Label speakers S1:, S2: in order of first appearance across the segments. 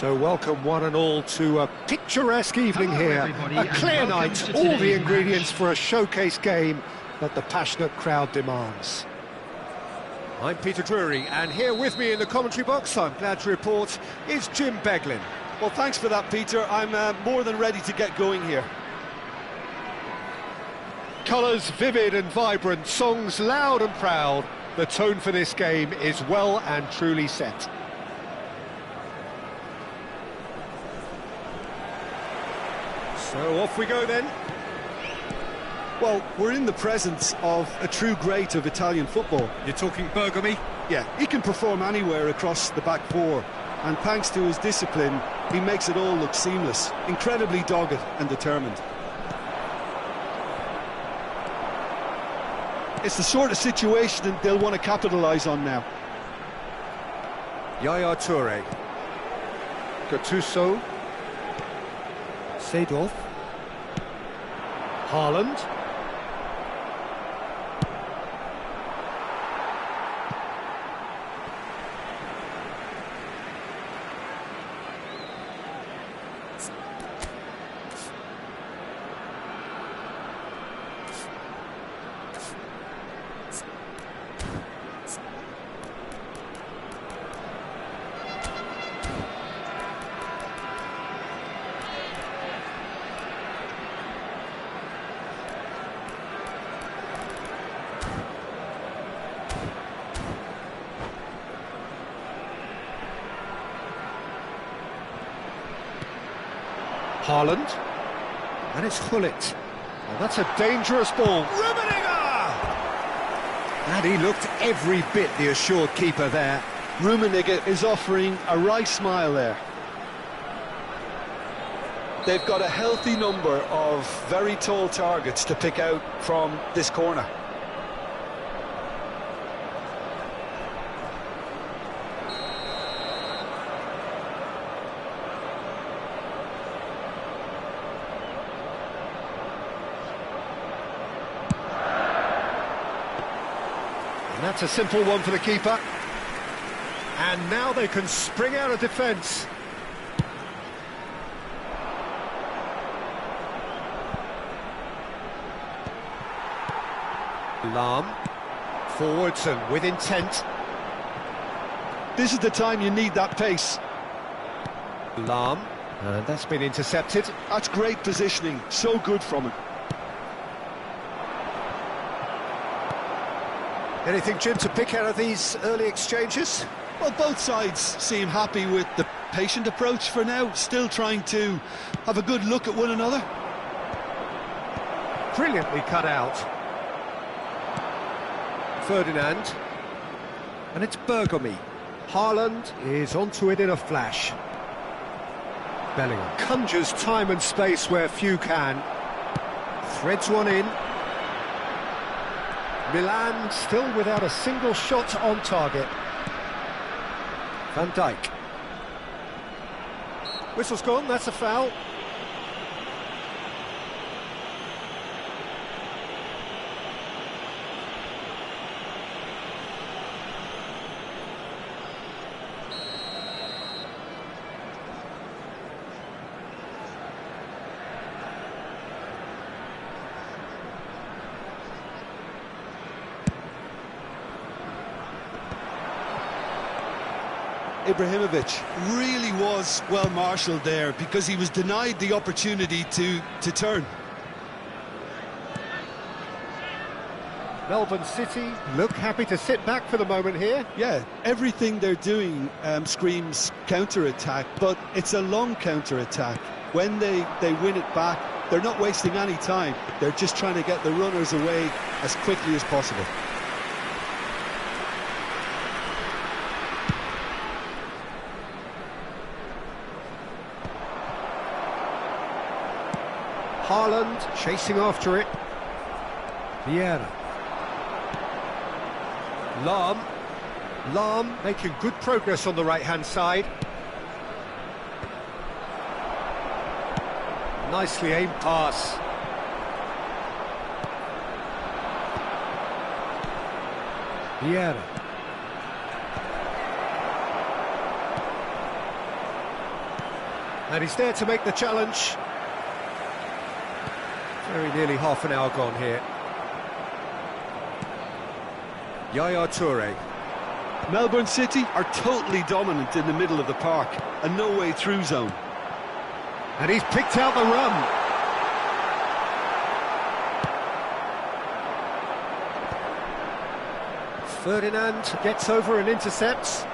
S1: So welcome one and all to a picturesque evening here, a clear night, all the ingredients for a showcase game that the passionate crowd demands. I'm Peter Drury, and here with me in the commentary box, I'm glad to report, is Jim Beglin.
S2: Well, thanks for that, Peter. I'm more than ready to get going here.
S1: Colours vivid and vibrant, songs loud and proud. The tone for this game is well and truly set. So off we go then.
S2: Well, we're in the presence of a true great of Italian football.
S1: You're talking Bergomi?
S2: Yeah, he can perform anywhere across the back four, and thanks to his discipline, he makes it all look seamless, incredibly dogged and determined. It's the sort of situation that they'll want to capitalise on now.
S1: Yaya Toure. Gattuso. Seedorf. Haaland. Haaland, and it's Gullit. And that's a dangerous ball. Rummenigge!
S2: And he looked every bit the assured keeper there. Rummenigge is offering a wry smile there. They've got a healthy number of very tall targets to pick out from this corner.
S1: That's a simple one for the keeper. And now they can spring out of defence. Lahm. Forwards and with intent.
S2: This is the time you need that pace.
S1: Lahm. And that's been intercepted.
S2: That's great positioning. So good from him.
S1: Anything, Jim, to pick out of these early exchanges?
S2: Well, both sides seem happy with the patient approach for now, still trying to have a good look at one another.
S1: Brilliantly cut out. Ferdinand. And it's Bergomi. Haaland is onto it in a flash. Bellingham conjures time and space where few can. Threads one in. Milan still without a single shot on target. Van Dijk. Whistle's gone, that's a foul.
S2: Ibrahimovic really was well marshalled there because he was denied the opportunity to turn.
S1: Melbourne City look happy to sit back for the moment here.
S2: Yeah, everything they're doing screams counter-attack, but it's a long counter-attack. When they win it back, they're not wasting any time. They're just trying to get the runners away as quickly as possible.
S1: Haaland chasing after it. Vieira. Lahm making good progress on the right-hand side. Nicely aimed pass. Vieira. And he's there to make the challenge. Very nearly half an hour gone here. Yaya Toure.
S2: Melbourne City are totally dominant in the middle of the park, a no-way through zone.
S1: And he's picked out the run. Ferdinand gets over and intercepts.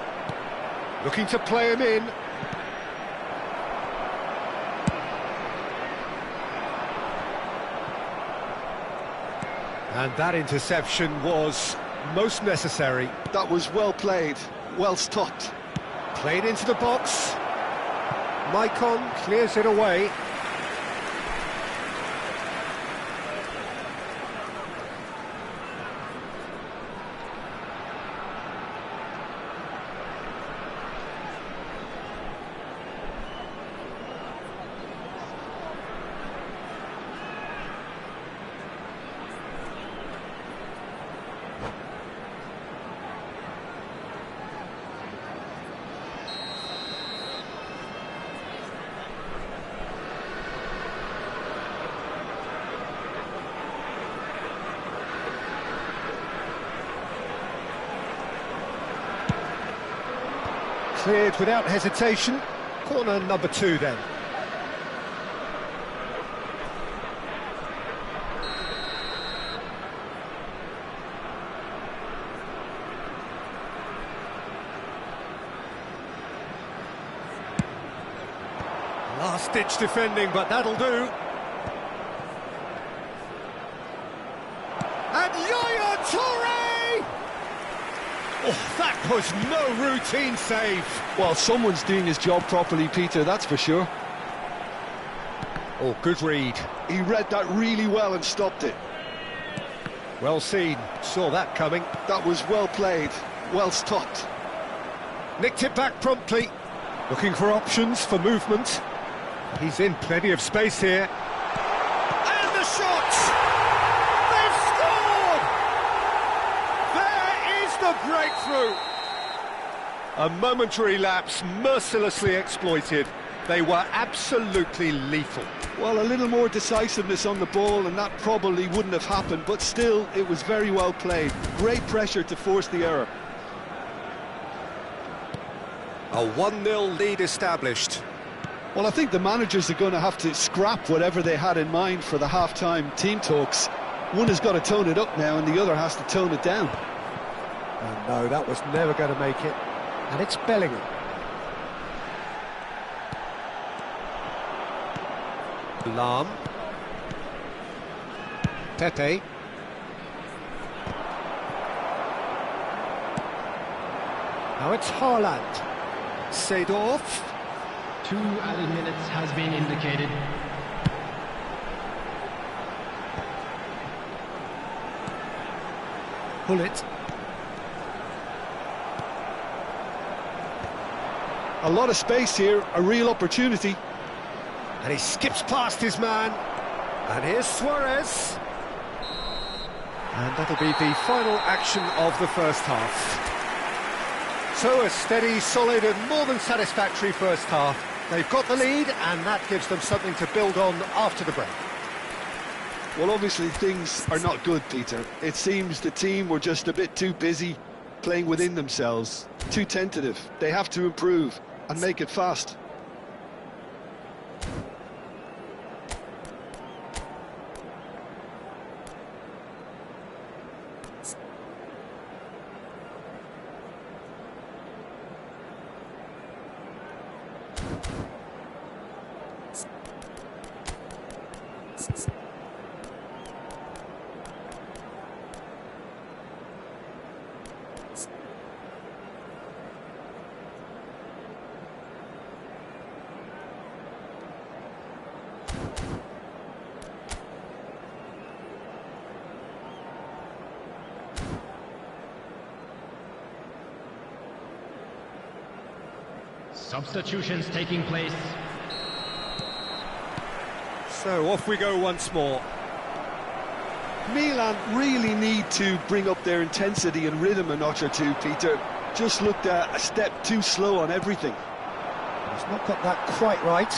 S1: Looking to play him in. And that interception was most necessary.
S2: That was well played, well stopped.
S1: Played into the box. Maicon clears it away. Cleared without hesitation. Corner number 2 then. Last-ditch defending, but that'll do. And Yaya Toure! Oh, that was no routine save.
S2: Well, someone's doing his job properly, Peter, that's for sure.
S1: Oh, good read.
S2: He read that really well and stopped it.
S1: Well seen, saw that coming.
S2: That was well played, well stopped.
S1: Nicked it back promptly. Looking for options for movement. He's in plenty of space here. And the shot! They've scored! There is the breakthrough! A momentary lapse mercilessly exploited. They were absolutely lethal.
S2: Well, a little more decisiveness on the ball and that probably wouldn't have happened, but still, it was very well played. Great pressure to force the error.
S1: A 1-0 lead established.
S2: Well, I think the managers are going to have to scrap whatever they had in mind for the half-time team talks. One has got to tone it up now and the other has to tone it down.
S1: Oh, no, that was never going to make it. And it's Bellingham. Lahm. Pepe. Now it's Haaland. Seedorf.
S3: 2 added minutes has been indicated.
S1: Bullet.
S2: A lot of space here, a real opportunity.
S1: And he skips past his man. And here's Suarez. And that'll be the final action of the first half. So a steady, solid and more than satisfactory first half. They've got the lead and that gives them something to build on after the break.
S2: Well, obviously things are not good, Peter. It seems the team were just a bit too busy playing within themselves, too tentative. They have to improve and make it fast.
S3: Substitutions taking place.
S1: So off we go once more.
S2: Milan really need to bring up their intensity and rhythm a notch or two, Peter. Just looked a step too slow on everything.
S1: He's not got that quite right.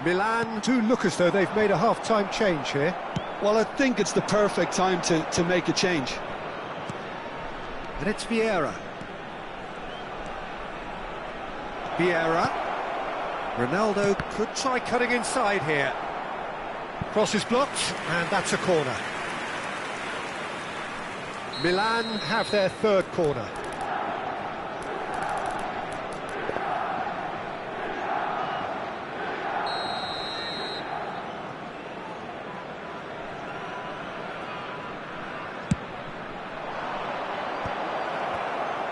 S1: Milan do look as though they've made a half-time change here.
S2: Well, I think it's the perfect time to make a change.
S1: And it's Vieira. Vieira. Ronaldo could try cutting inside here. Cross is blocked, and that's a corner. Milan have their third corner.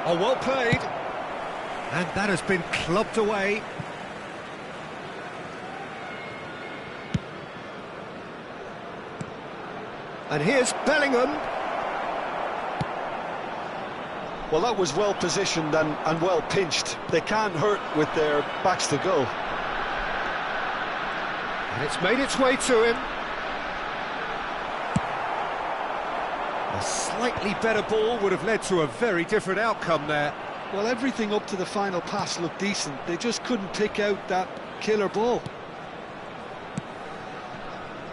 S1: Oh, well played. And that has been clubbed away. And here's Bellingham.
S2: Well, that was well positioned and well pinched. They can't hurt with their backs to go.
S1: And it's made its way to him. A slightly better ball would have led to a very different outcome there.
S2: Well, everything up to the final pass looked decent. They just couldn't pick out that killer ball.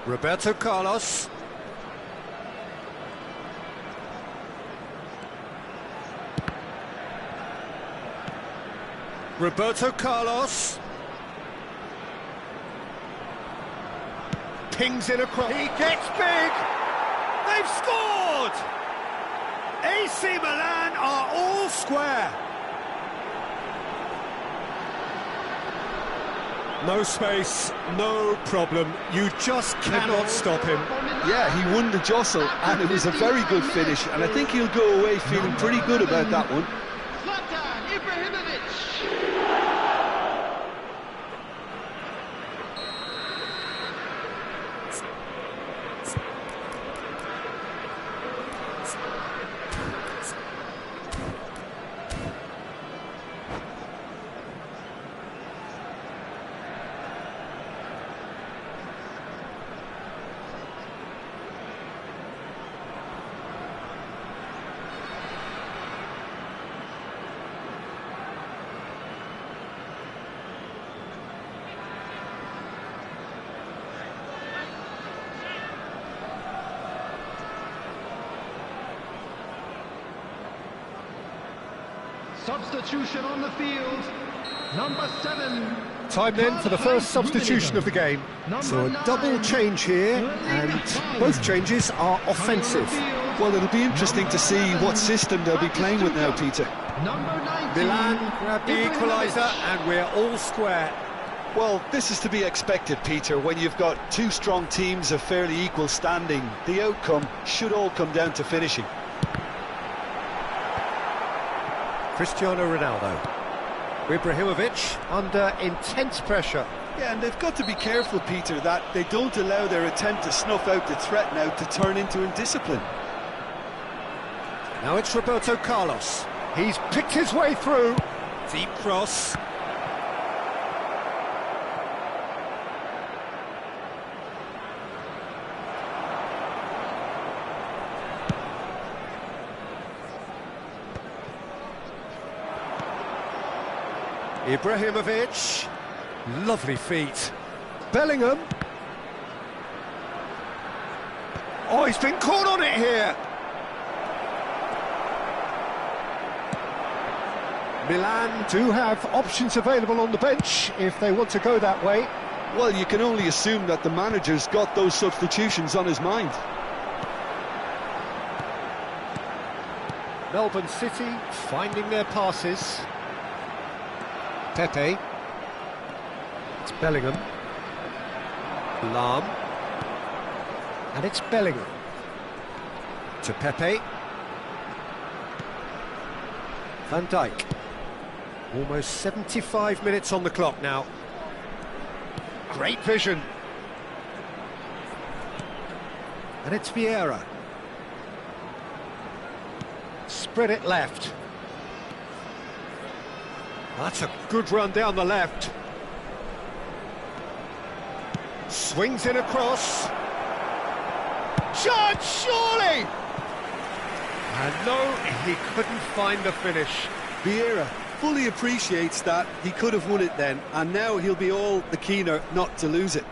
S1: Roberto Carlos. Roberto Carlos. Pings in across. He gets big. They've scored! AC Milan are all square. No space, no problem. You just cannot stop him.
S2: Yeah, he won the jostle, and it was a very good finish, and I think he'll go away feeling pretty good about that one.
S3: Substitution on the field, number 7.
S1: Time then for the first substitution of the game. So a double change here, and both changes are offensive.
S2: Well, it'll be interesting to see what system they'll be playing with now, Peter.
S3: Milan
S1: grab the equaliser, and we're all square.
S2: Well, this is to be expected, Peter, when you've got two strong teams of fairly equal standing. The outcome should all come down to finishing.
S1: Cristiano Ronaldo. Ibrahimovic under intense pressure.
S2: Yeah, and they've got to be careful, Peter, that they don't allow their attempt to snuff out the threat now to turn into indiscipline.
S1: Now it's Roberto Carlos. He's picked his way through. Deep cross. Ibrahimovic. Lovely feet. Bellingham. Oh, he's been caught on it here. Milan do have options available on the bench if they want to go that way.
S2: Well, you can only assume that the manager's got those substitutions on his mind.
S1: Melbourne City finding their passes. Pepe. It's Bellingham. Lahm. And it's Bellingham. To Pepe. Van Dijk. Almost 75 minutes on the clock now. Great vision. And it's Vieira. Spread it left. That's a good run down the left. Swings in across. Chance, surely! And no, he couldn't find the finish.
S2: Vieira fully appreciates that he could have won it then, and now he'll be all the keener not to lose it.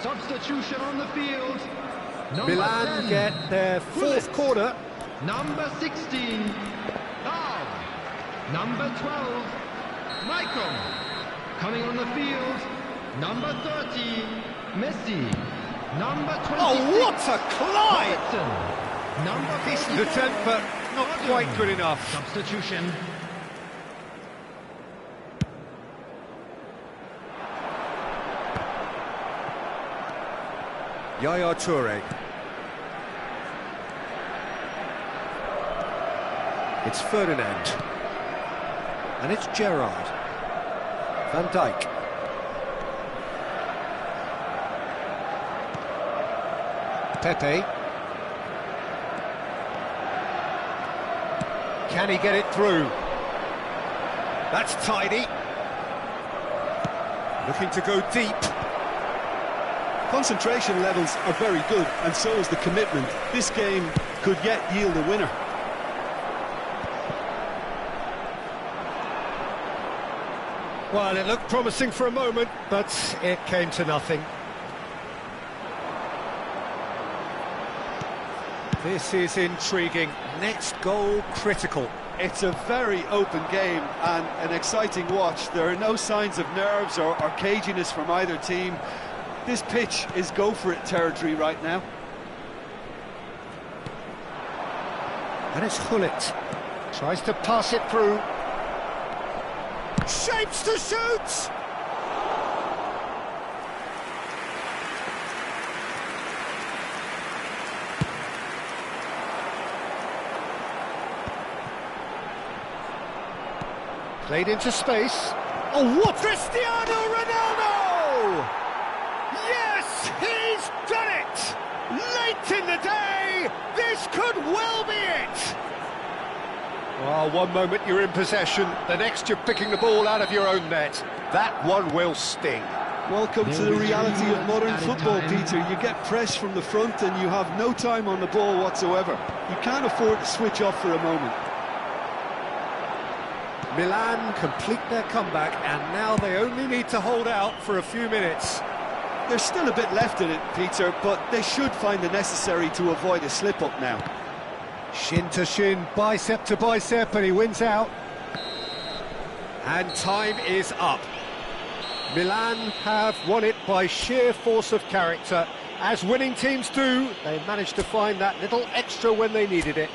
S3: Substitution on the field. Number
S1: Milan
S3: 10,
S1: get their fourth corner.
S3: Number 16, Dahl. Number 12, Michael. Coming on the field, number 30, Messi. Number 26,
S1: Oh, what a climb!
S3: Robertson. Number
S1: Decent
S3: 44,
S1: attempt, but not quite good enough.
S3: Substitution.
S1: Yaya Toure. It's Ferdinand. And it's Gerrard. Van Dijk. Pepe. Can he get it through? That's tidy. Looking to go deep.
S2: Concentration levels are very good, and so is the commitment. This game could yet yield a winner.
S1: Well, it looked promising for a moment, but it came to nothing. This is intriguing. Next goal critical.
S2: It's a very open game and an exciting watch. There are no signs of nerves or caginess from either team. This pitch is go-for-it territory right now.
S1: And it's Gullit. Tries to pass it through. Shapes to shoot! Played into space. Oh, what? Cristiano Ronaldo! Yes, he's done it! Late in the day, Well, one moment you're in possession, the next you're picking the ball out of your own net. That one will sting.
S2: Welcome to the reality of modern football, Peter. You get press from the front and you have no time on the ball whatsoever. You can't afford to switch off for a moment.
S1: Milan complete their comeback, and now they only need to hold out for a few minutes.
S2: There's still a bit left in it, Peter, but they should find the necessary to avoid a slip-up now.
S1: Shin to shin, bicep to bicep, and he wins out. And time is up. Milan have won it by sheer force of character. As winning teams do, they managed to find that little extra when they needed it.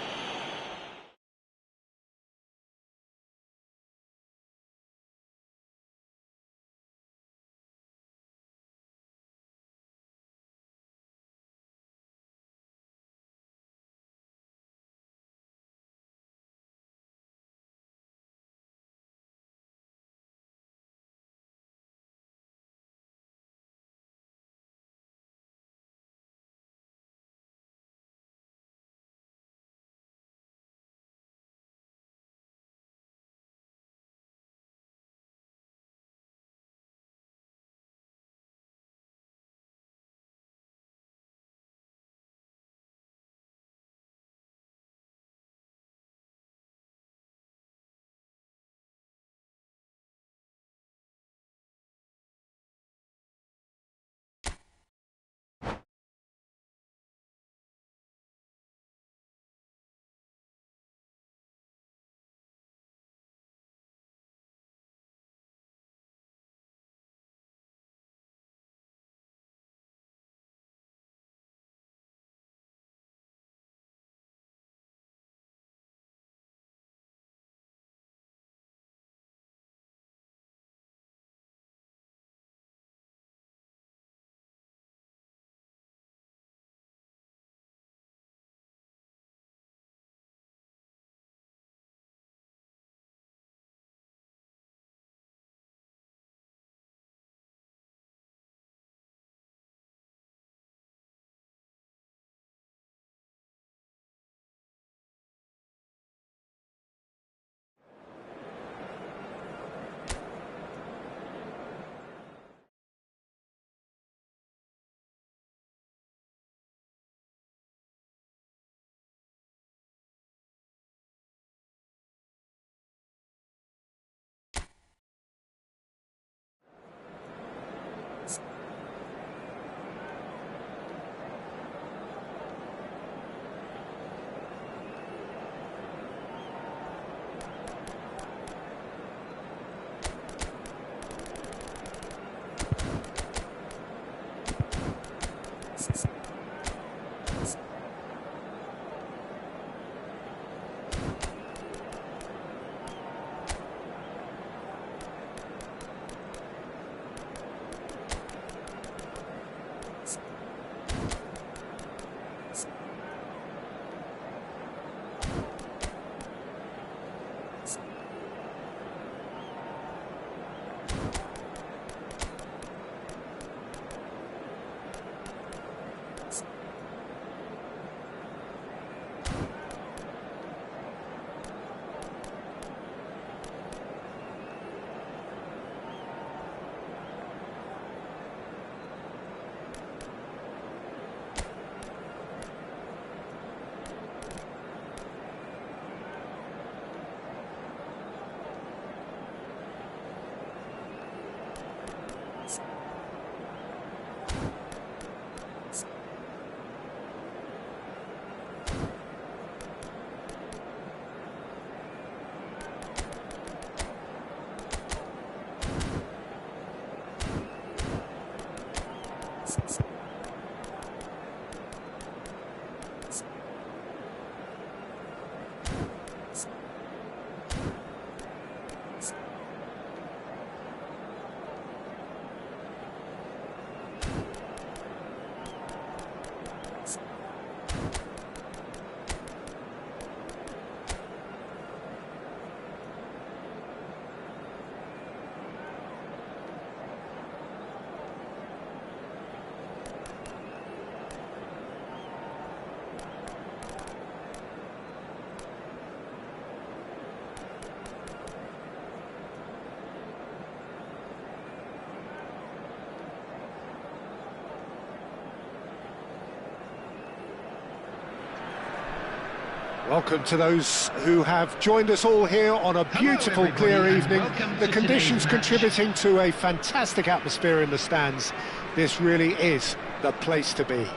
S1: Welcome to those who have joined us all here on a beautiful, clear evening. The conditions contributing to a fantastic atmosphere in the stands. This really is the place to be.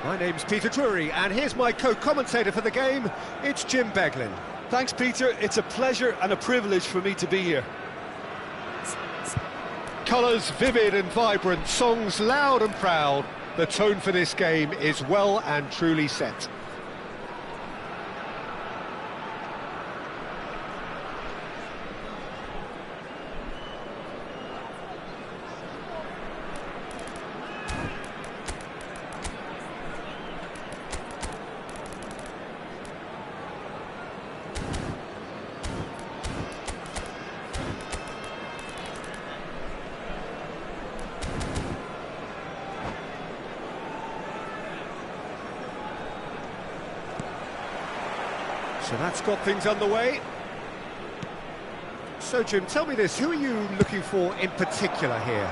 S4: My name's Peter Drury, and here's my co-commentator for the game. It's Jim Beglin.
S2: Thanks, Peter. It's a pleasure and a privilege for me to be here.
S1: Colours vivid and vibrant, songs loud and proud. The tone for this game is well and truly set.
S4: So that's got things underway. So, Jim, tell me this, who are you looking for in particular here?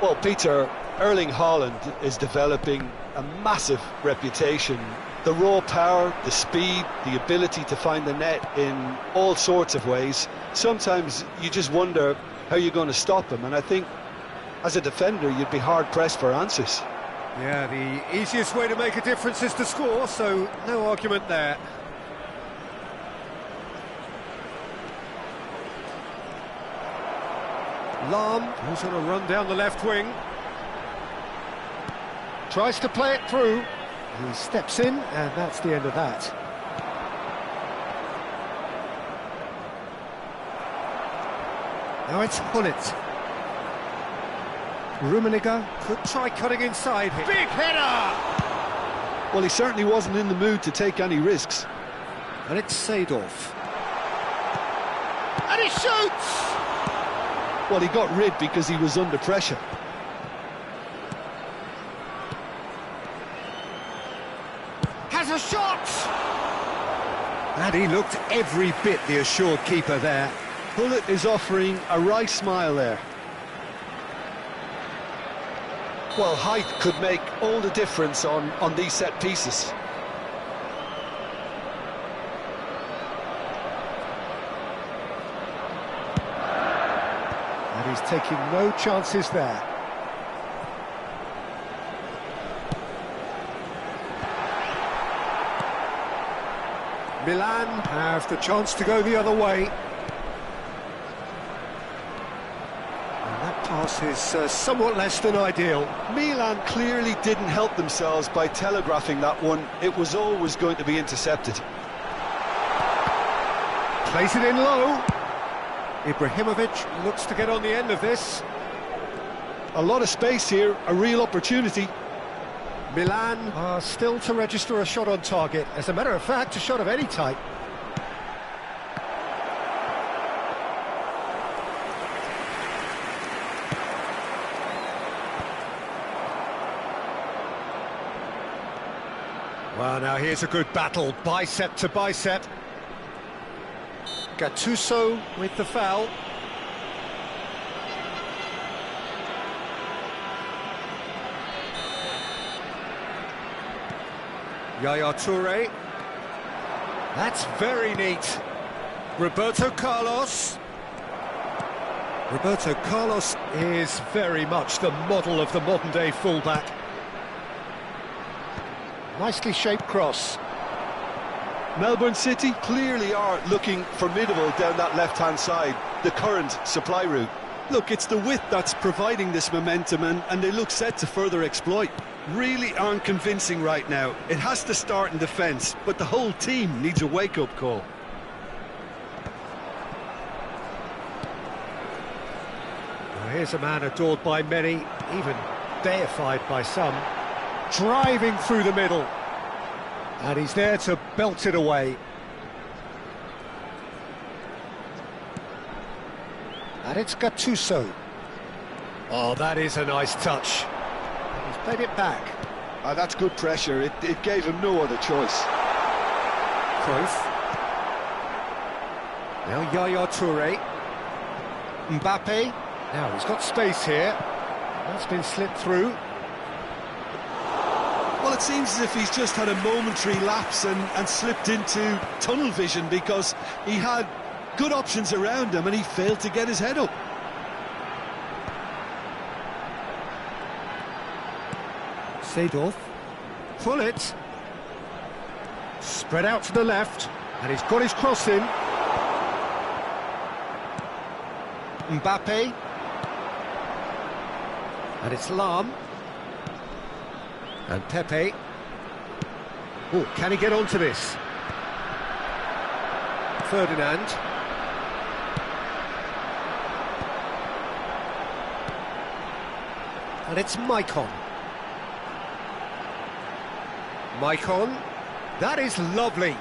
S2: Well, Peter, Erling Haaland is developing a massive reputation. The raw power, the speed, the ability to find the net in all sorts of ways. Sometimes you just wonder how you're going to stop him, and I think as a defender you'd be hard-pressed for answers.
S4: Yeah, the easiest way to make a difference is to score, so no argument there. Lahm goes on a run down the left wing.
S1: Tries to play it through. He steps in, and that's the end of that. Now it's Hullet. Rummenigge
S4: Could try cutting inside here. Big header!
S2: Well, he certainly wasn't in the mood to take any risks.
S1: And it's Seedorf. And he shoots!
S2: Well, he got rid because he was under pressure.
S4: Has a shot!
S2: And he looked every bit the assured keeper there. Hullet is offering a wry smile there. Well, height could make all the difference on these set pieces.
S1: And he's taking no chances there. Milan have the chance to go the other way. And that pass is somewhat less than ideal.
S2: Milan clearly didn't help themselves by telegraphing that one. It was always going to be intercepted.
S1: Plays it in low.
S4: Ibrahimovic looks to get on the end of this.
S2: A lot of space here, a real opportunity.
S1: Milan are still to register a shot on target. As a matter of fact, a shot of any type.
S4: Well, now here's a good battle, bicep to bicep.
S1: Gattuso with the foul.
S4: Yaya Toure. That's very neat. Roberto Carlos.
S1: Roberto Carlos is very much the model of the modern-day fullback. Nicely shaped cross.
S2: Melbourne City clearly are looking formidable down that left-hand side, the current supply route. Look, it's the width that's providing this momentum, and they look set to further exploit. Really aren't convincing right now. It has to start in defence, but the whole team needs a wake-up call.
S1: Well, here's a man adored by many, even deified by some. Driving through the middle. And he's there to belt it away. And it's Gattuso. Oh, that is a nice touch. He's played it back.
S2: That's good pressure. It gave him no other choice.
S4: Cruyff. Now Yaya Toure.
S1: Mbappe. Now he's got space here. That's been slipped through.
S2: Well, it seems as if he's just had a momentary lapse and slipped into tunnel vision, because he had good options around him and he failed to get his head up.
S1: Seedorf. Pull it. Spread out to the left, and he's got his cross in. Mbappe. And it's Lam. And Pepe. Oh, can he get onto this? Ferdinand. And it's Maicon. Maicon. That is lovely.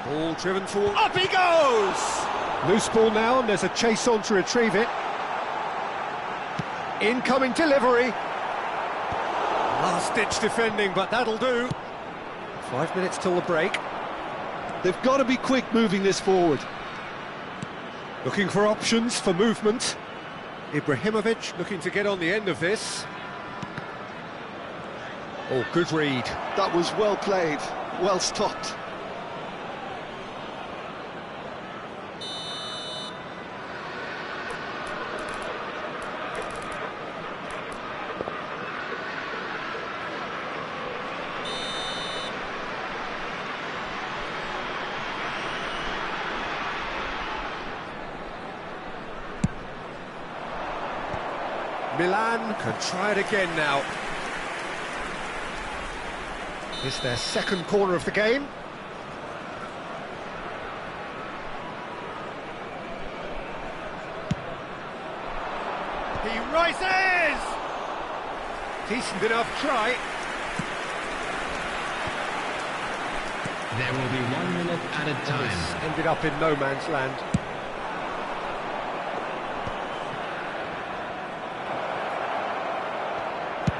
S1: Ball driven forward. Up he goes! Loose ball now, and there's a chase on to retrieve it. Incoming delivery. Last-ditch defending, but that'll do. 5 minutes till the break.
S2: They've got to be quick moving this forward.
S1: Looking for options for movement. Ibrahimovic looking to get on the end of this. Oh, good read.
S2: That was well played, well stopped.
S1: Milan can try it again now. It's their second corner of the game. He rises! Decent enough try.
S3: There will be 1 minute added time.
S1: This ended up in no man's land.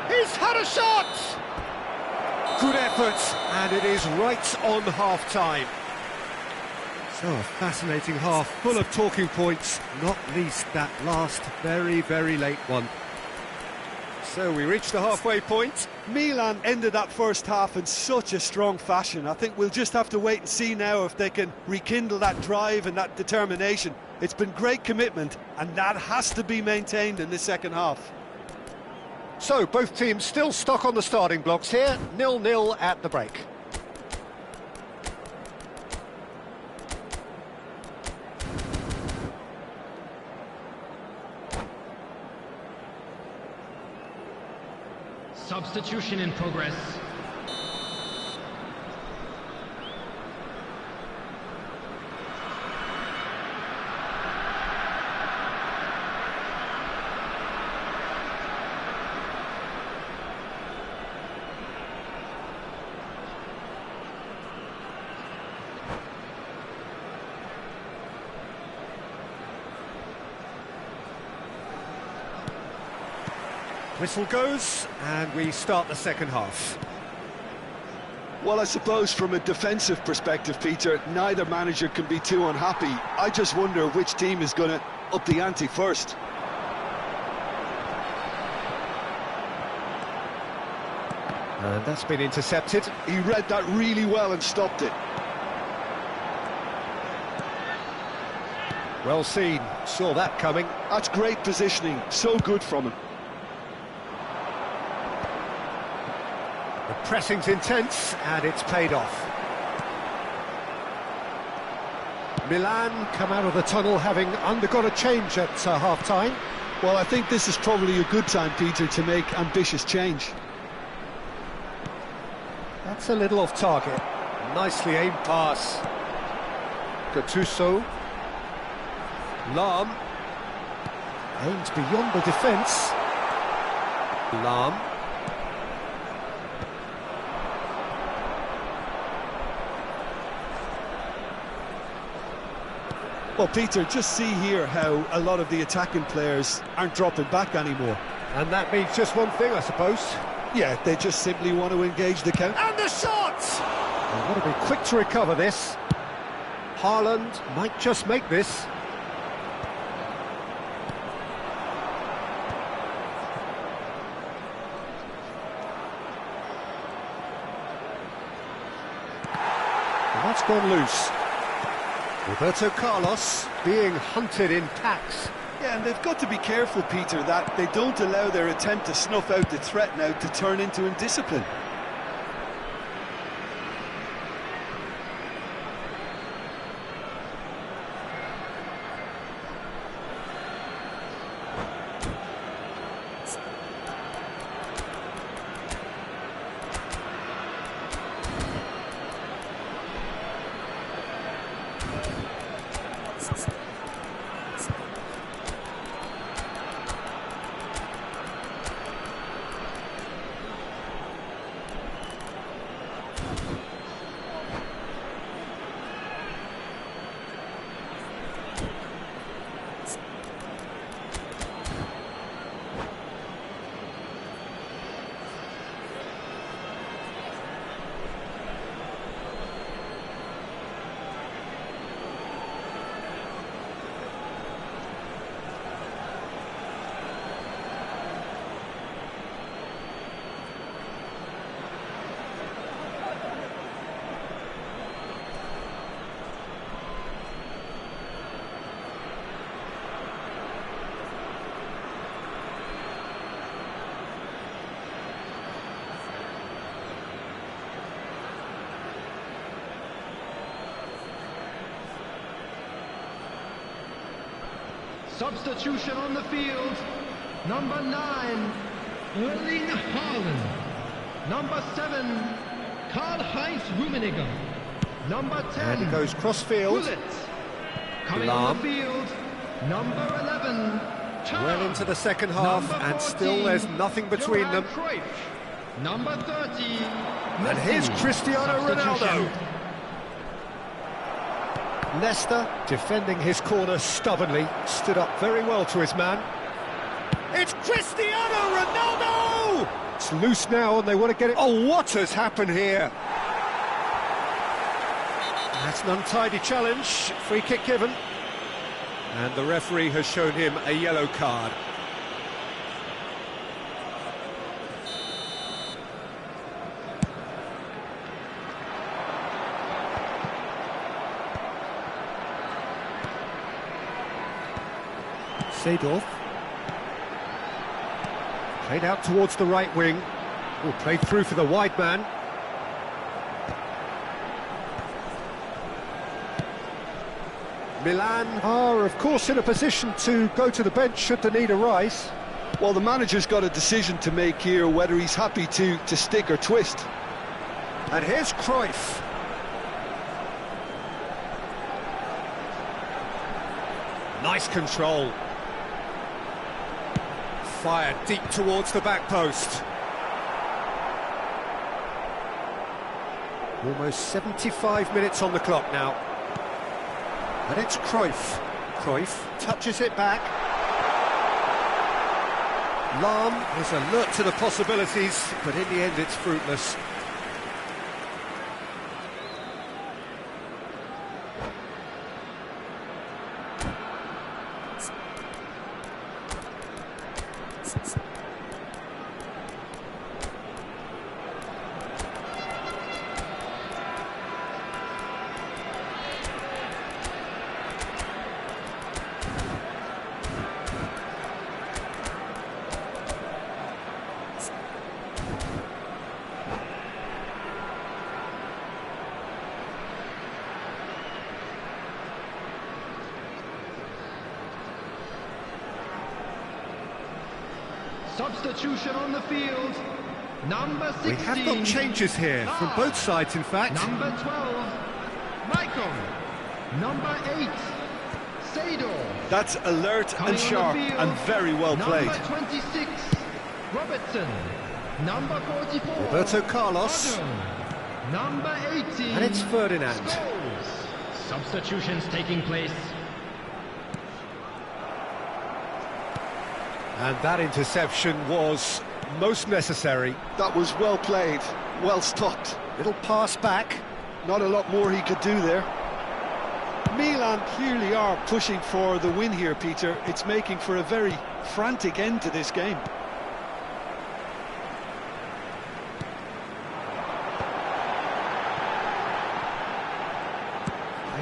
S1: He's had a shot! Good effort, and it is right on half-time. So a fascinating half, full of talking points, not least that last very, very late one. So we reach the halfway point.
S2: Milan ended that first half in such a strong fashion. I think we'll just have to wait and see now if they can rekindle that drive and that determination. It's been great commitment, and that has to be maintained in the second half.
S1: So both teams still stuck on the starting blocks here, 0-0 at the break.
S3: Substitution in progress.
S1: Whistle goes, and we start the second half.
S2: Well, I suppose from a defensive perspective, Peter, neither manager can be too unhappy. I just wonder which team is going to up the ante first.
S1: And that's been intercepted.
S2: He read that really well and stopped it.
S1: Well seen, saw that coming.
S2: That's great positioning, so good from him.
S1: The pressing's intense, and it's paid off. Milan come out of the tunnel having undergone a change at half-time.
S2: Well, I think this is probably a good time, Peter, to make ambitious change.
S1: That's a little off target. Nicely aimed pass. Gattuso. Lam. Aimed beyond the defence. Lam.
S2: Well, Peter, just see here how a lot of the attacking players aren't dropping back anymore.
S1: And that means just one thing, I suppose.
S2: Yeah, they just simply want to engage the counter.
S1: And the shot! They've got to be quick to recover this. Haaland might just make this. And that's gone loose. Roberto Carlos being hunted in packs.
S2: Yeah, and they've got to be careful, Peter, that they don't allow their attempt to snuff out the threat now to turn into indiscipline.
S3: Substitution on the field. Number 9, Erling Haaland. Number 7, Karl-Heinz Rummenigge. Number 10,
S1: And he goes cross-field.
S3: Gullit. Coming on the field, number 11, Tah.
S1: Well into the second half,
S3: Number
S1: and still
S3: 14,
S1: there's nothing between
S3: Johan
S1: them.
S3: Cruyff. Number 30,
S1: And here's
S3: Messi.
S1: Cristiano Ronaldo.
S3: Substitution.
S1: Leicester defending his corner stubbornly, stood up very well to his man. It's Cristiano Ronaldo! It's loose now and they want to get it. Oh, what has happened here? That's an untidy challenge, free kick given. And the referee has shown him a yellow card. Seedorf. Played out towards the right wing. Oh, played through for the wide man. Milan are, of course, in a position to go to the bench should the need arise.
S2: Well, the manager's got a decision to make here, whether he's happy to stick or twist.
S1: And here's Cruyff. Nice control. Fired deep towards the back post. Almost 75 minutes on the clock now. And it's Cruyff. Cruyff touches it back. Lahm is alert to the possibilities, but in the end it's fruitless.
S3: Substitution on the field. Number 16.
S1: We have got changes here from both sides, in fact.
S3: Number 12, Michael. Number 8, Seedorf.
S2: That's alert
S3: Coming
S2: and
S3: on
S2: sharp
S3: the field,
S2: and very well played.
S3: Number 26, Robertson. Number 44,
S1: Roberto Carlos.
S3: Odom. Number 18,
S1: And it's Ferdinand.
S3: Scholes. Substitutions taking place.
S1: And that interception was most necessary.
S2: That was well played, well stopped.
S1: Little pass back.
S2: Not a lot more he could do there. Milan clearly are pushing for the win here, Peter. It's making for a very frantic end to this game.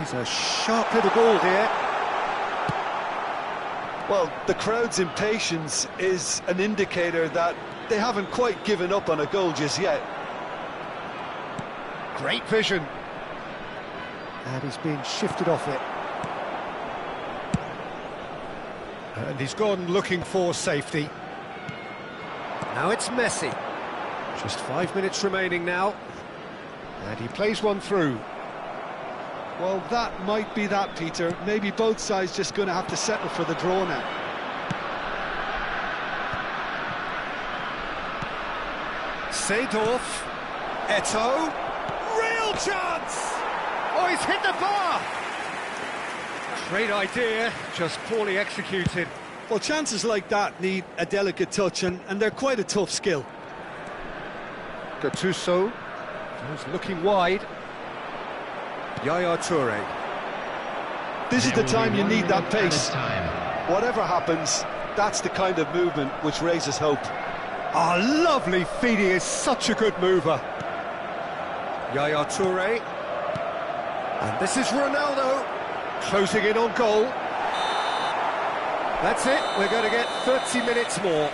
S1: He's a sharp little ball here.
S2: Well, the crowd's impatience is an indicator that they haven't quite given up on a goal just yet.
S1: Great vision. And he's being shifted off it. And he's gone looking for safety. Now it's Messi. Just 5 minutes remaining now. And he plays one through.
S2: Well, that might be that, Peter. Maybe both sides just going to have to settle for the draw now.
S1: Seedorf. Eto'o. Real chance! Oh, he's hit the bar! Great idea, just poorly executed.
S2: Well, chances like that need a delicate touch, and they're quite a tough skill.
S1: Gattuso was looking wide. Yaya Toure.
S2: This is the time you need that pace. Whatever happens, that's the kind of movement which raises hope.
S1: Oh, lovely feed, he is such a good mover. Yaya Toure. And this is Ronaldo, closing in on goal. That's it, we're going to get 30 minutes more.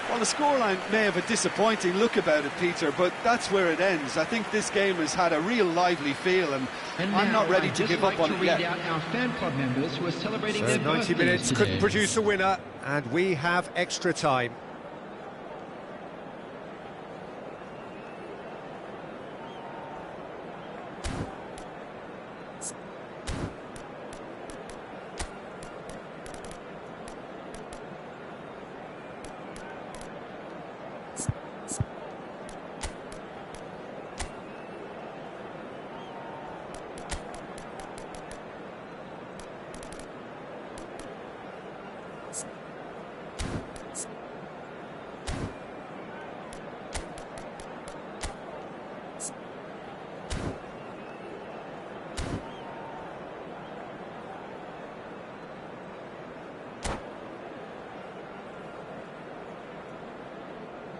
S2: Well, the scoreline may have a disappointing look about it, Peter, but that's where it ends. I think this game has had a real lively feel, and I'm not ready to give up on it yet.
S3: Our fan club members who are celebrating their
S1: 90 minutes
S3: today.
S1: couldn't produce a winner, and we have extra time.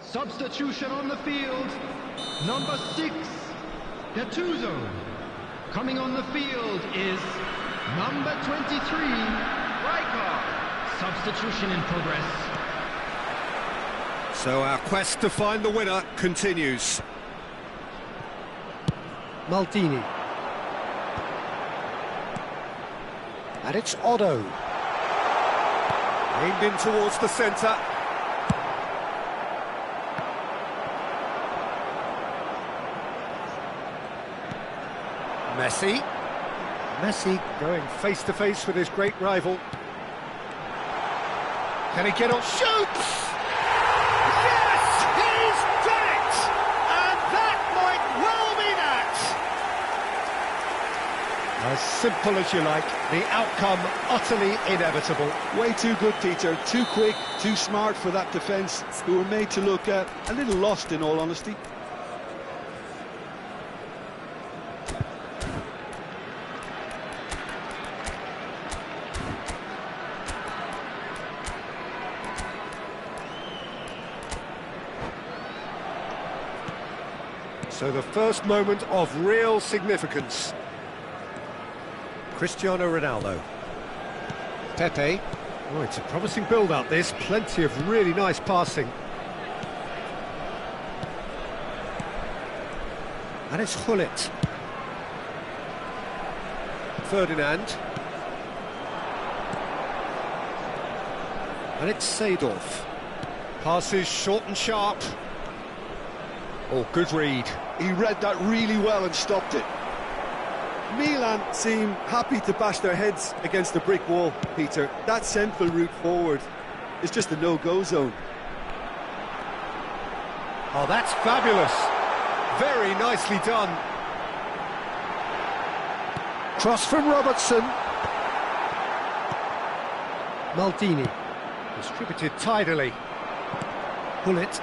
S3: Substitution on the field, number 6, Gattuso. Coming on the field is number 23, Riker. Substitution in progress.
S1: So our quest to find the winner continues. Maldini. And it's Otto. Aimed in towards the centre. Messi. Messi going face-to-face with his great rival. Can he get on? Shoots! Yes! He's done it! And that might well be that! As simple as you like, the outcome utterly inevitable.
S2: Way too good, Peter. Too quick, too smart for that defence, who were made to look a little lost, in all honesty.
S1: So the first moment of real significance. Cristiano Ronaldo. Pepe. Oh, it's a promising build-up, this. Plenty of really nice passing. And it's Hullet. Ferdinand. And it's Seedorf. Passes short and sharp. Oh, good read.
S2: He read that really well and stopped it. Milan seem happy to bash their heads against the brick wall, Peter. That central route forward is just a no-go zone.
S1: Oh, that's fabulous. Very nicely done. Cross from Robertson. Maldini. Distributed tidily. Hullet.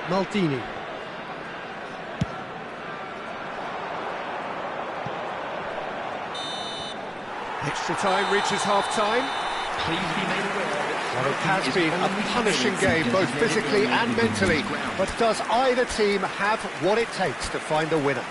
S1: Maldini. Extra time reaches half-time.
S3: Please be made aware that
S1: Well, it has
S3: smoking
S1: been
S3: is
S1: a
S3: only
S1: punishing
S3: permitted
S1: game, both
S3: in
S1: physically
S3: designated
S1: and
S3: areas
S1: mentally.
S3: of the ground.
S1: But does either team have what it takes to find a winner?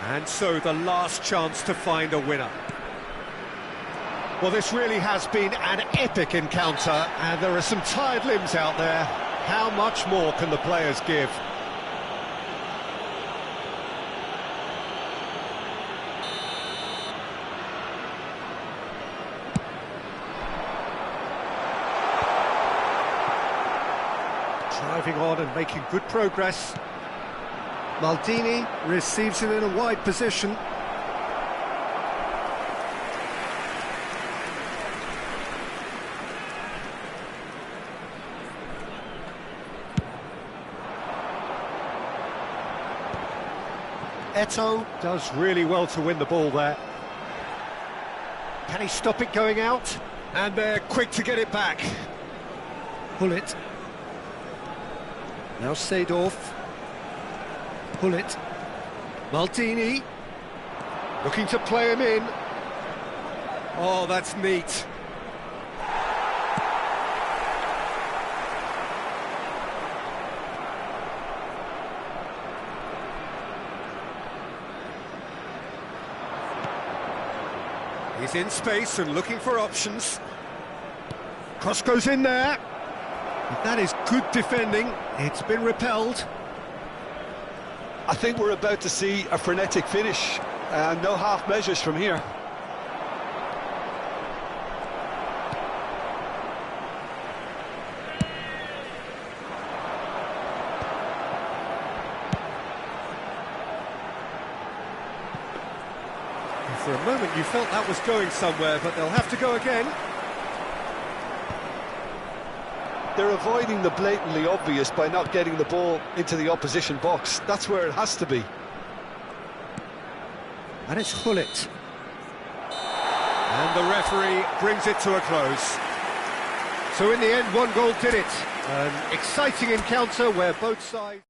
S1: And so the last chance to find a winner. Well, this really has been an epic encounter, and there are some tired limbs out there. How much more can the players give? Driving on and making good progress. Maldini receives it in a wide position. Eto'o does really well to win the ball there. Can he stop it going out? And they're quick to get it back. Pull it. Now Seedorf. Pull it. Maldini. Looking to play him in. Oh, that's neat. He's in space and looking for options. Cross goes in there. That is good defending. It's been repelled.
S2: I think we're about to see a frenetic finish, and no half measures from here.
S1: For a moment you felt that was going somewhere, but they'll have to go again.
S2: They're avoiding the blatantly obvious by not getting the ball into the opposition box. That's where it has to be.
S1: And it's Hullet. And the referee brings it to a close. So in the end, one goal did it. An exciting encounter where both sides...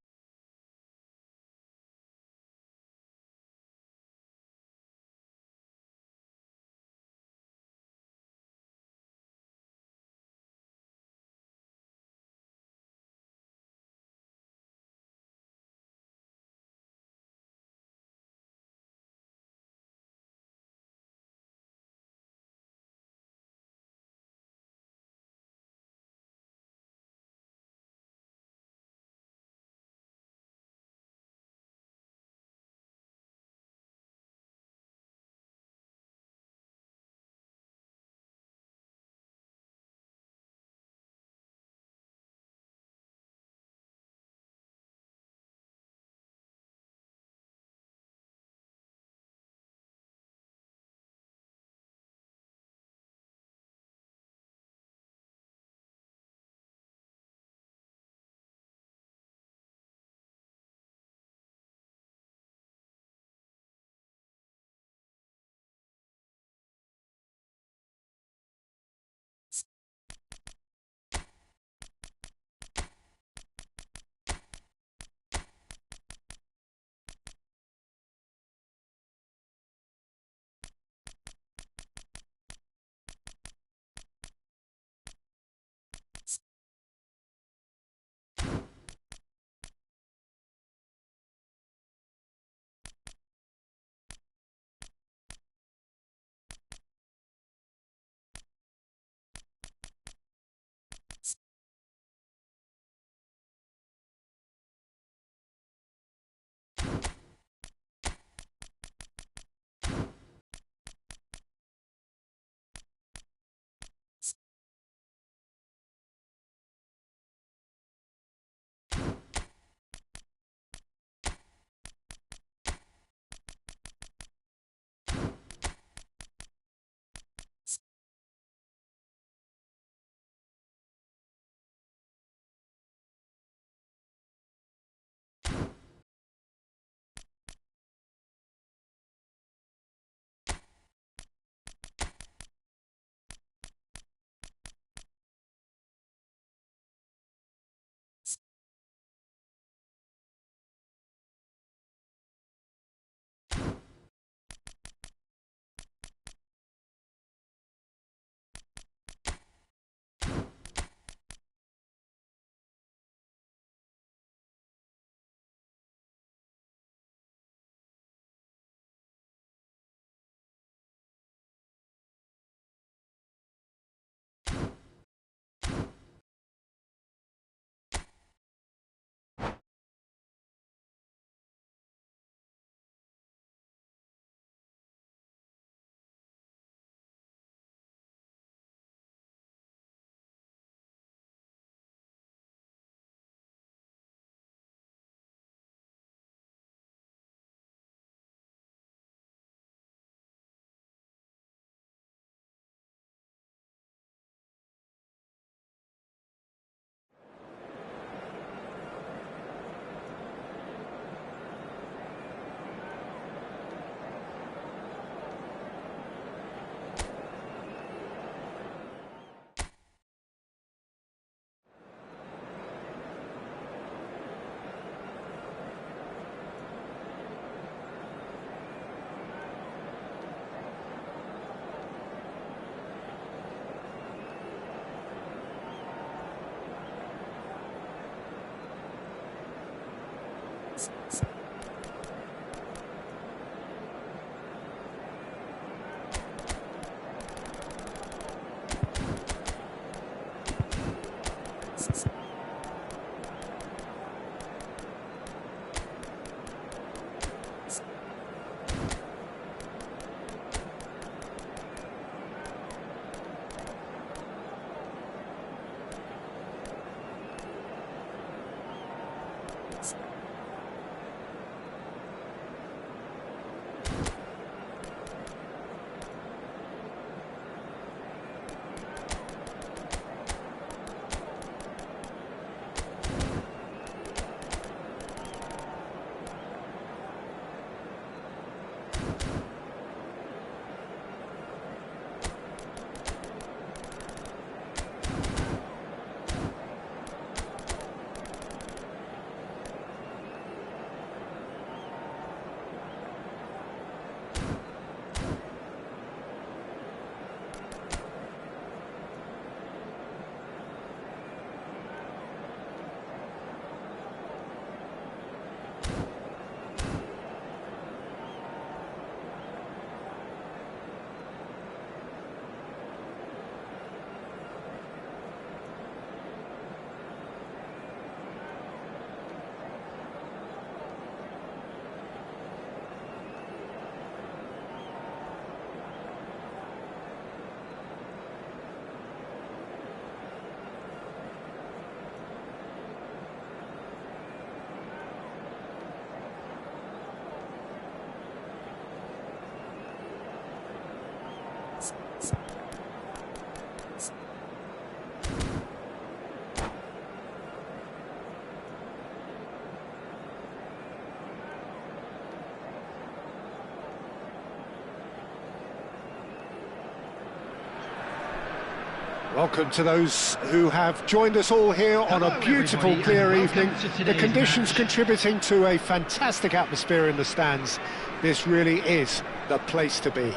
S1: Welcome to those who have joined us all here on a beautiful, clear evening. The conditions contributing to a fantastic atmosphere in the stands. This really is the place to be.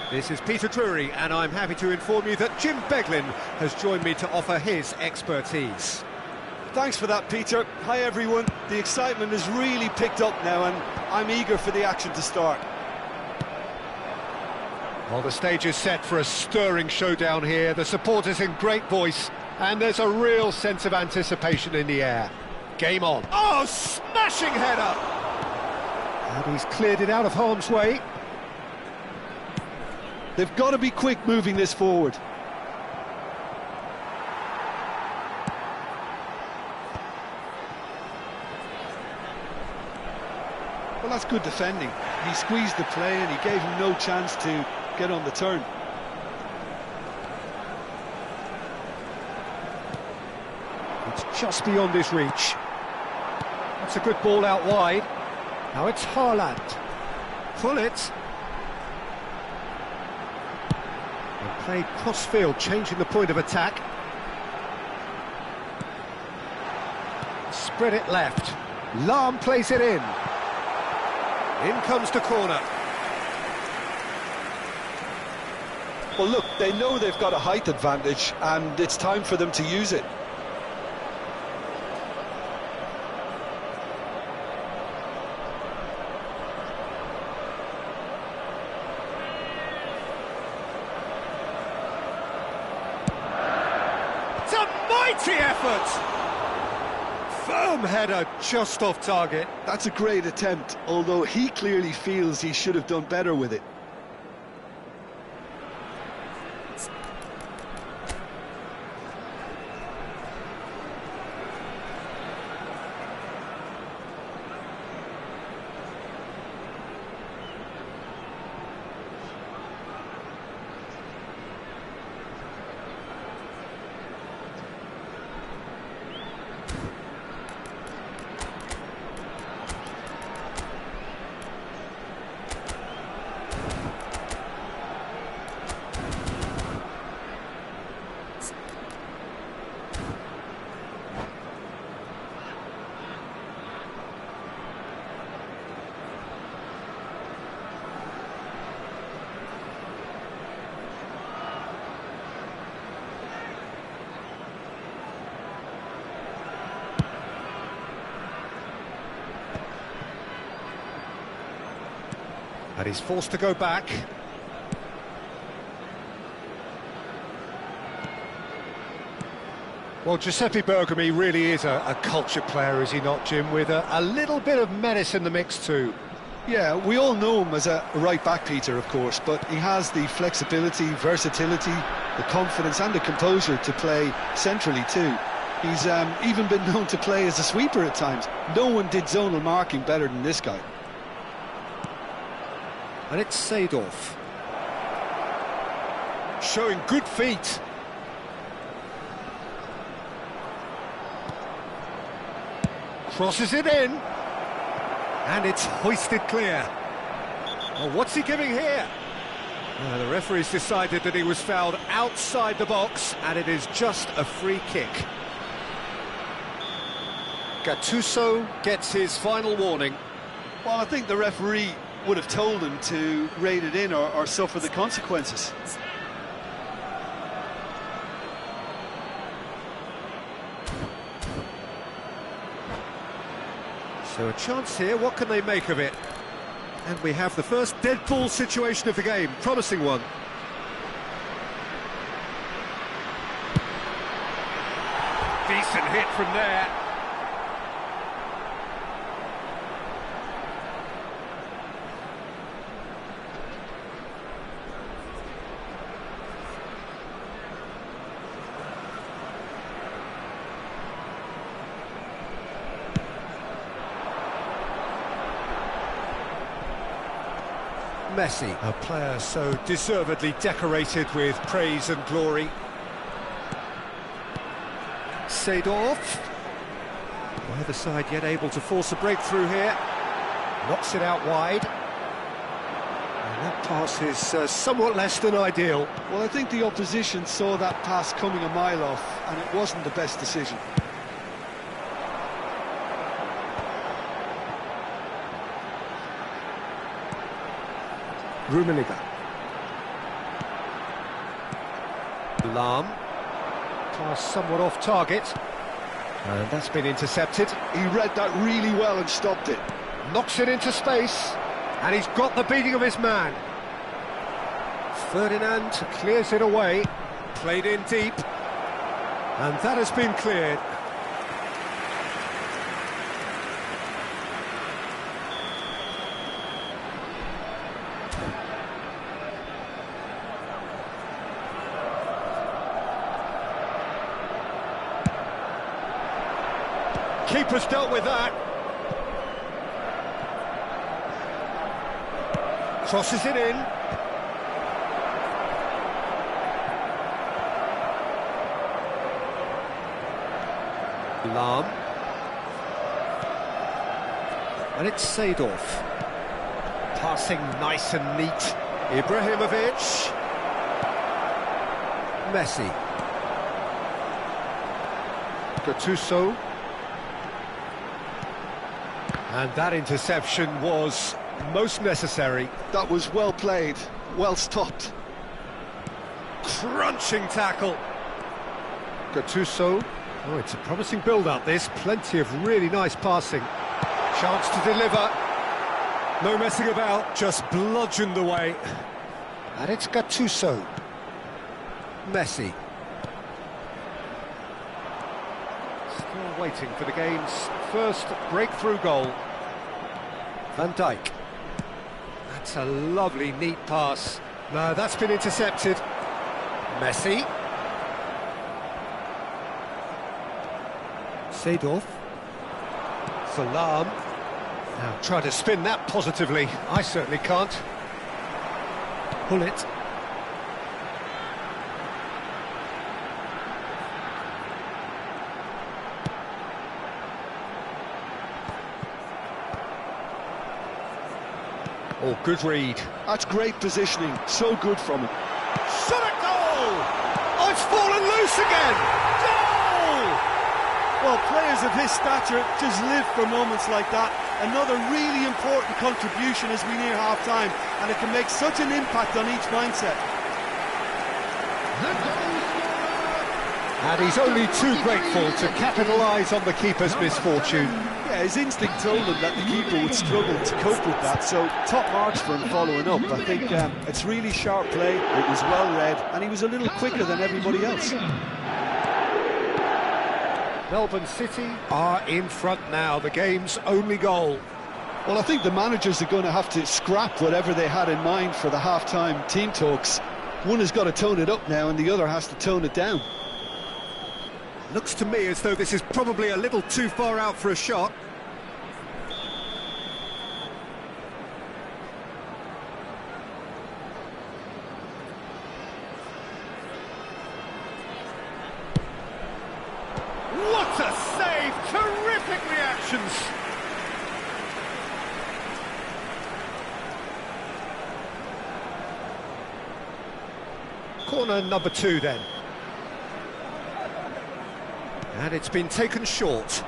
S4: This is Peter Drury, and I'm happy to inform you that Jim Beglin has joined me to offer his expertise.
S2: Thanks for that, Peter. Hi, everyone. The excitement has really picked up now, and I'm eager for the action to start.
S1: Well, the stage is set for a stirring showdown here. The supporters in great voice, and there's a real sense of anticipation in the air. Game on.
S4: Oh, smashing header!
S1: And he's cleared it out of harm's way.
S2: They've got to be quick moving this forward. Well, that's good defending. He squeezed the play and he gave him no chance to get on the turn.
S1: It's just beyond his reach. That's a good ball out wide. Now it's Haaland. Pull it. And played cross-field, changing the point of attack. Spread it left. Lahm plays it in.
S4: In comes the corner.
S2: Well, look, they know they've got a height advantage, and it's time for them to use it.
S4: It's a mighty effort! Firm header just off target.
S2: That's a great attempt, although he clearly feels he should have done better with it.
S1: And he's forced to go back. Well, Giuseppe Bergomi really is a culture player, is he not, Jim? With a little bit of menace in the mix too.
S2: Yeah, we all know him as a right-back, Peter, of course, but he has the flexibility, versatility, the confidence and the composure to play centrally too. He's even been known to play as a sweeper at times. No one did zonal marking better than this guy.
S1: And it's Seedorf. Showing good feet. Crosses it in. And it's hoisted clear. Well, what's he giving here? The referee's decided that he was fouled outside the box, and it is just a free kick. Gattuso gets his final warning.
S2: Well, I think the referee would have told him to rate it in or suffer the consequences.
S4: So a chance here, what can they make of it? And we have the first dead ball situation of the game, promising one. Decent hit from there. Messi. A player so deservedly decorated with praise and glory. Seedorf. Neither side yet able to force a breakthrough here. Knocks it out wide. And that pass is somewhat less than ideal.
S2: Well, I think the opposition saw that pass coming a mile off, and it wasn't the best decision.
S1: Rummenigge.
S4: Lahm. Pass somewhat off target. And that's been intercepted.
S2: He read that really well and stopped it.
S1: Knocks it into space.
S4: And he's got the beating of his man. Ferdinand clears it away. Played in deep. And that has been cleared. Keeper's dealt with that. Crosses it in. Lahm. And it's Seedorf. Passing nice and neat. Ibrahimovic. Messi.
S1: Gattuso.
S4: And that interception was most necessary.
S2: That was well played, well stopped.
S4: Crunching tackle.
S1: Gattuso.
S4: Oh, it's a promising build-up, this. Plenty of really nice passing. Chance to deliver. No messing about, just bludgeoned away.
S1: And it's Gattuso.
S4: Messi. Still waiting for the game's first breakthrough goal. Van Dijk. That's a lovely, neat pass. No, that's been intercepted. Messi. Seedorf. Salam. Now try to spin that positively. I certainly can't. Pull it. Oh, good read.
S2: That's great positioning, so good from him.
S4: Shot at goal! Oh, it's fallen loose again! Goal!
S5: Well, players of his stature just live for moments like that. Another really important contribution as we near half-time, and it can make such an impact on each mindset.
S4: And he's only too grateful to capitalise on the keeper's misfortune.
S2: Yeah, his instinct told him that the keeper would struggle to cope with that, so top marks for him following up. I think it's really sharp play, it was well read, and he was a little quicker than everybody else.
S4: Melbourne City are in front now, the game's only goal.
S2: Well, I think the managers are going to have to scrap whatever they had in mind for the half-time team talks. One has got to tone it up now, and the other has to tone it down.
S4: Looks to me as though this is probably a little too far out for a shot. What a save! Terrific reactions! Corner number 2 then. And it's been taken short.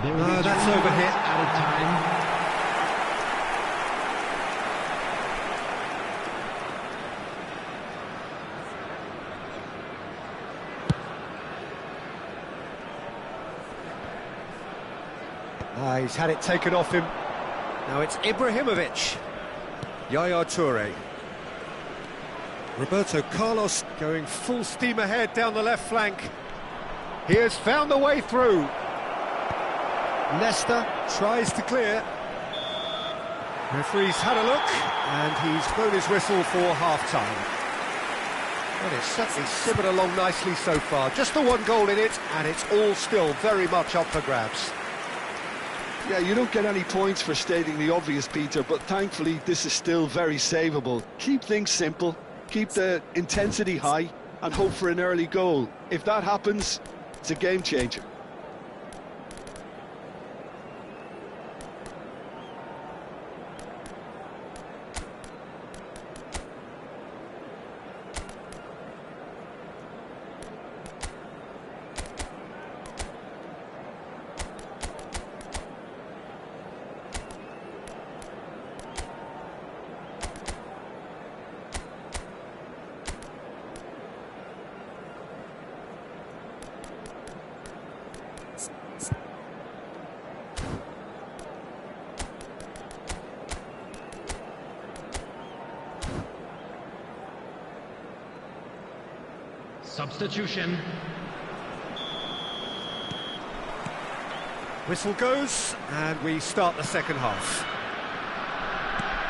S4: No, that's overhit.
S3: Out of time.
S4: He's had it taken off him. Now it's Ibrahimovic. Yaya Toure. Roberto Carlos going full steam ahead down the left flank. He has found the way through. Nesta tries to clear. Referee's had a look, and he's blown his whistle for half-time. Well, it's certainly simmered along nicely so far. Just the one goal in it, and it's all still very much up for grabs.
S2: Yeah, you don't get any points for stating the obvious, Peter, but thankfully this is still very savable. Keep things simple, keep the intensity high, and hope for an early goal. If that happens, it's a game changer.
S3: Substitution.
S4: Whistle goes, and we start the second half.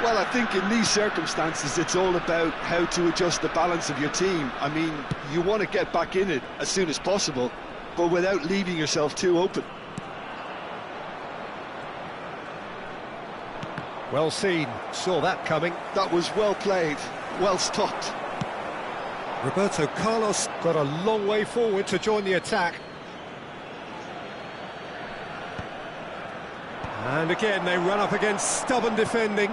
S2: Well, I think in these circumstances, it's all about how to adjust the balance of your team. I mean, you want to get back in it as soon as possible, but without leaving yourself too open.
S4: Well seen, saw that coming.
S2: That was well played, well stopped.
S4: Roberto Carlos got a long way forward to join the attack. And again, they run up against stubborn defending.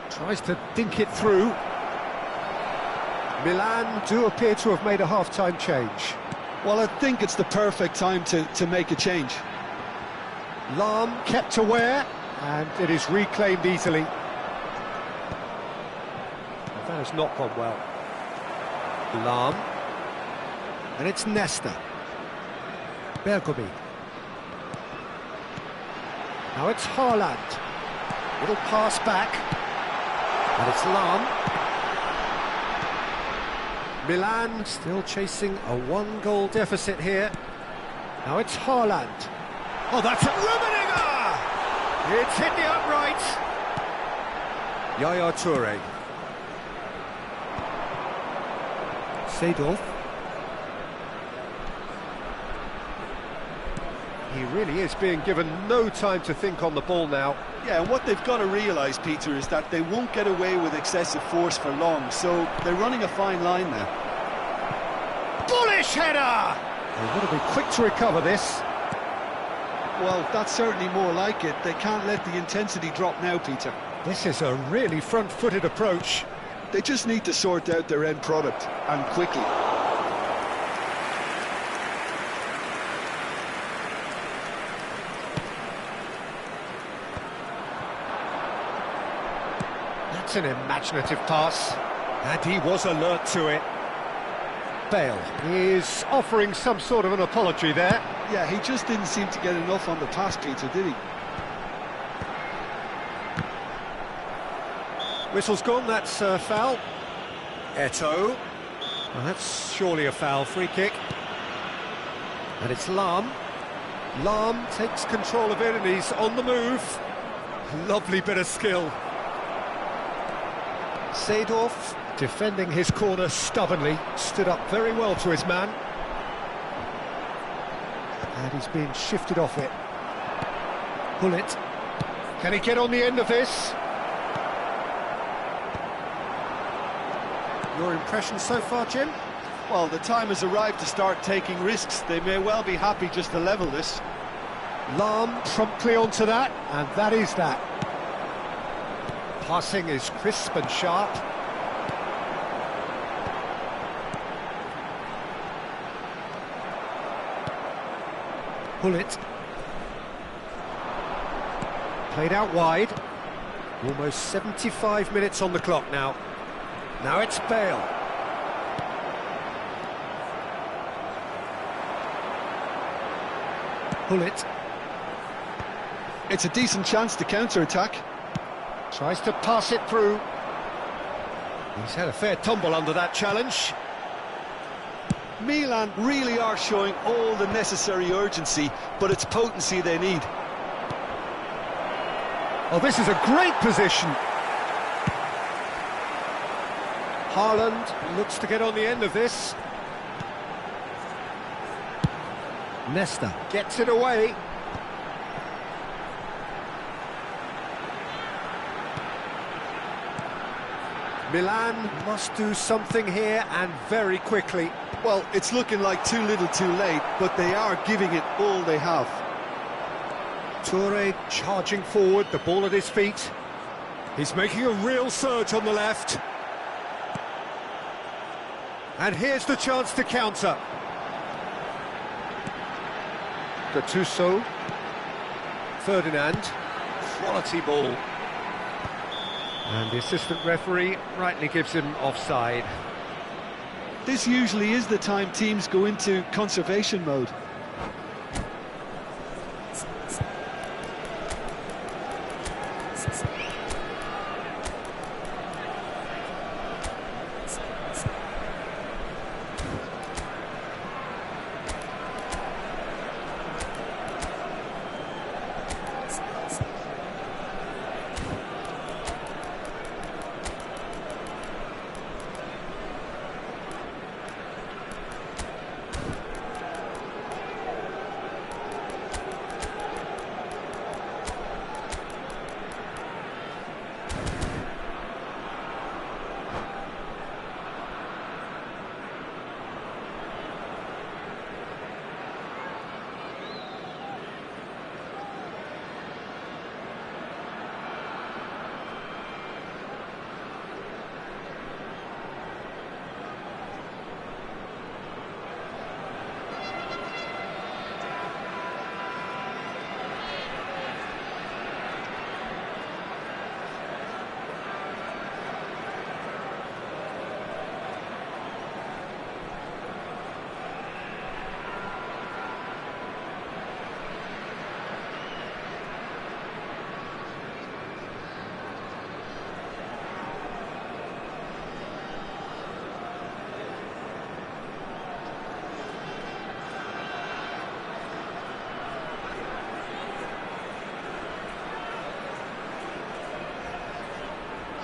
S4: Tries to dink it through. Milan do appear to have made a half-time change.
S2: Well, I think it's the perfect time to make a change.
S4: Lahm kept aware, and it is reclaimed easily. That has not gone well. Lahm, and it's Nesta. Bergomi. Now it's Haaland. Little pass back, and it's Lahm. Milan still chasing a one-goal deficit here. Now it's Haaland. Oh, that's a Rummenigge! It's hit the upright. Yaya Toure. Seedorf. He really is being given no time to think on the ball now.
S5: Yeah, and what they've got to realise, Peter, is that they won't get away with excessive force for long, so they're running a fine line now.
S4: Bullish header! They've got to be quick to recover this.
S2: Well, that's certainly more like it. They can't let the intensity drop now, Peter.
S4: This is a really front-footed approach.
S2: They just need to sort out their end product, and quickly.
S4: That's an imaginative pass, and he was alert to it. Bale is offering some sort of an apology there.
S2: Yeah, he just didn't seem to get enough on the pass, Peter, did he?
S4: Whistle's gone, that's a foul. Eto'o. Well, that's surely a foul, free kick. And it's Lahm. Lahm takes control of it and he's on the move. Lovely bit of skill. Seedorf, defending his corner stubbornly, stood up very well to his man. And he's being shifted off it. Bullet. Can he get on the end of this? Your impression so far, Jim?
S5: Well, the time has arrived to start taking risks. They may well be happy just to level this.
S4: Lahm promptly onto that, and that is that. Passing is crisp and sharp. Bullet. Played out wide. Almost 75 minutes on the clock now. Now it's Bale. Bullet.
S2: It's a decent chance to counter-attack.
S4: Tries to pass it through. He's had a fair tumble under that challenge.
S2: Milan really are showing all the necessary urgency, but it's potency they need.
S4: Oh, this is a great position. Haaland looks to get on the end of this. Nesta gets it away.
S1: Milan must do something here, and very quickly.
S2: Well, it's looking like too little too late, but they are giving it all they have.
S1: Toure charging forward, the ball at his feet. He's making a real surge on the left. And here's the chance to counter. Gattuso. Ferdinand. Quality ball. And the assistant referee rightly gives him offside.
S2: This usually is the time teams go into conservation mode.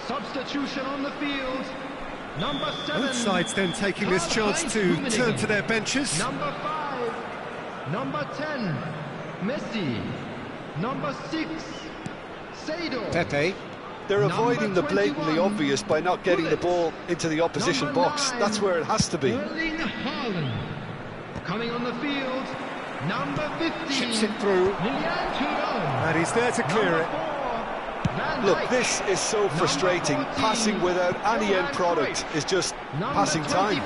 S3: Substitution on the field. Number 7.
S1: Both sides then taking this chance to turn to their benches.
S3: Number 5. Number 10. Messi. Number 6. Sado.
S1: Pepe.
S2: They're
S3: Number
S2: avoiding the blatantly
S3: 21,
S2: obvious by not getting the ball into the opposition
S3: Number
S2: box.
S3: 9,
S2: That's where it has to be.
S3: Erling Haaland. Coming on the field. Number 15.
S1: Chips it through.
S3: Lilian Thuram.
S1: And he's there to clear it.
S2: Look, this is so frustrating. Passing without any end product is just passing time.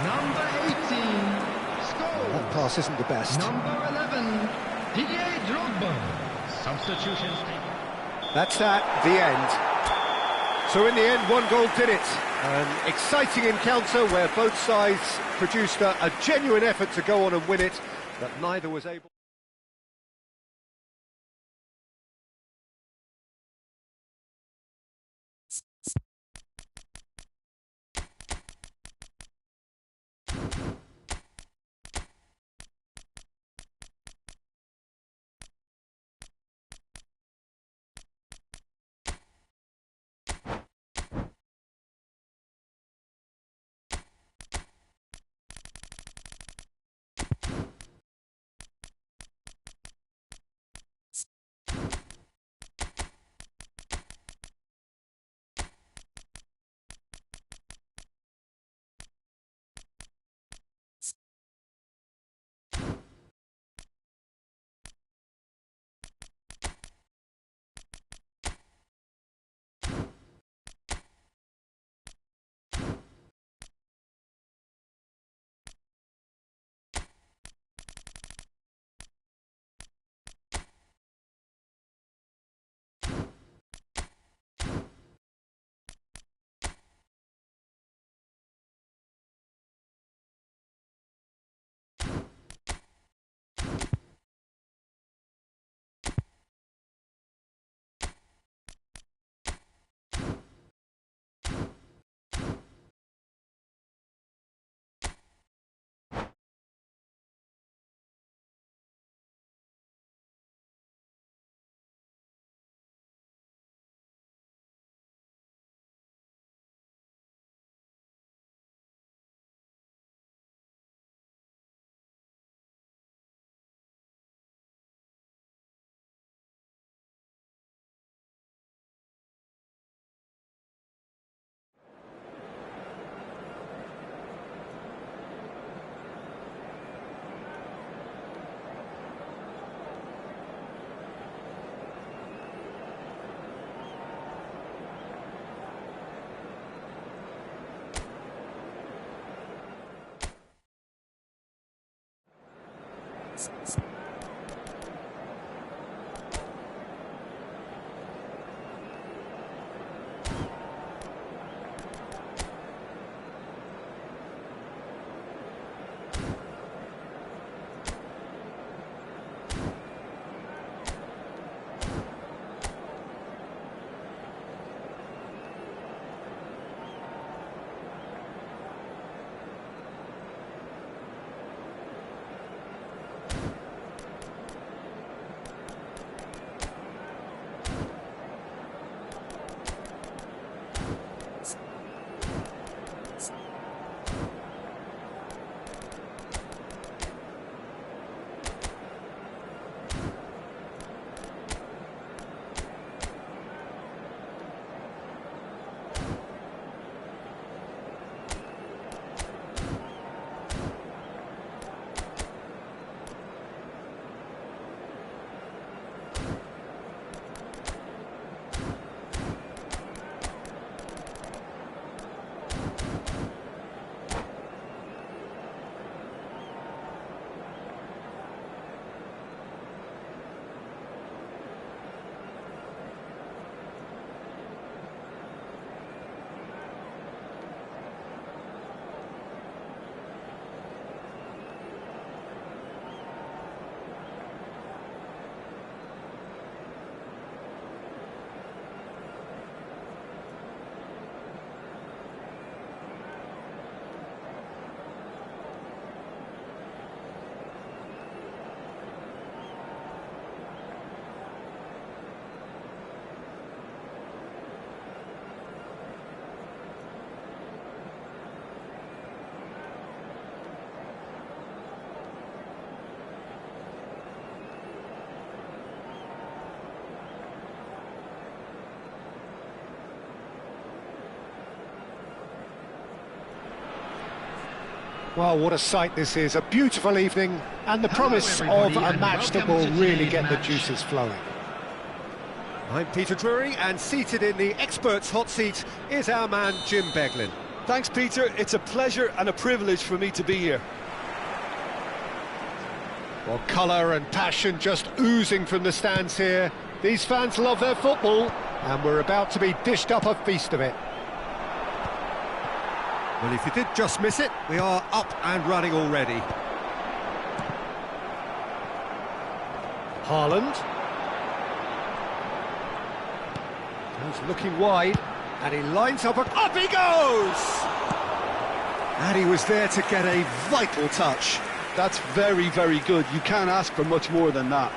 S3: Number 18, Scholes.
S1: That pass isn't the best.
S3: Number 11, Didier Drogba. Substitutions taken.
S1: That's that, the end. So in the end, one goal did it. An exciting encounter where both sides produced a genuine effort to go on and win it, but neither was able. Well, what a sight this is. A beautiful evening and the promise of a match that will really get the juices flowing.
S4: I'm Peter Drury, and seated in the experts' hot seat is our man Jim Beglin.
S2: Thanks, Peter. It's a pleasure and a privilege for me to be here.
S1: Well, colour and passion just oozing from the stands here. These fans love their football, and we're about to be dished up a feast of it.
S4: Well, if you did just miss it, we are up and running already.
S1: Haaland. He's looking wide, and he lines up, up he goes!
S4: And he was there to get a vital touch.
S2: That's very, very good. You can't ask for much more than that.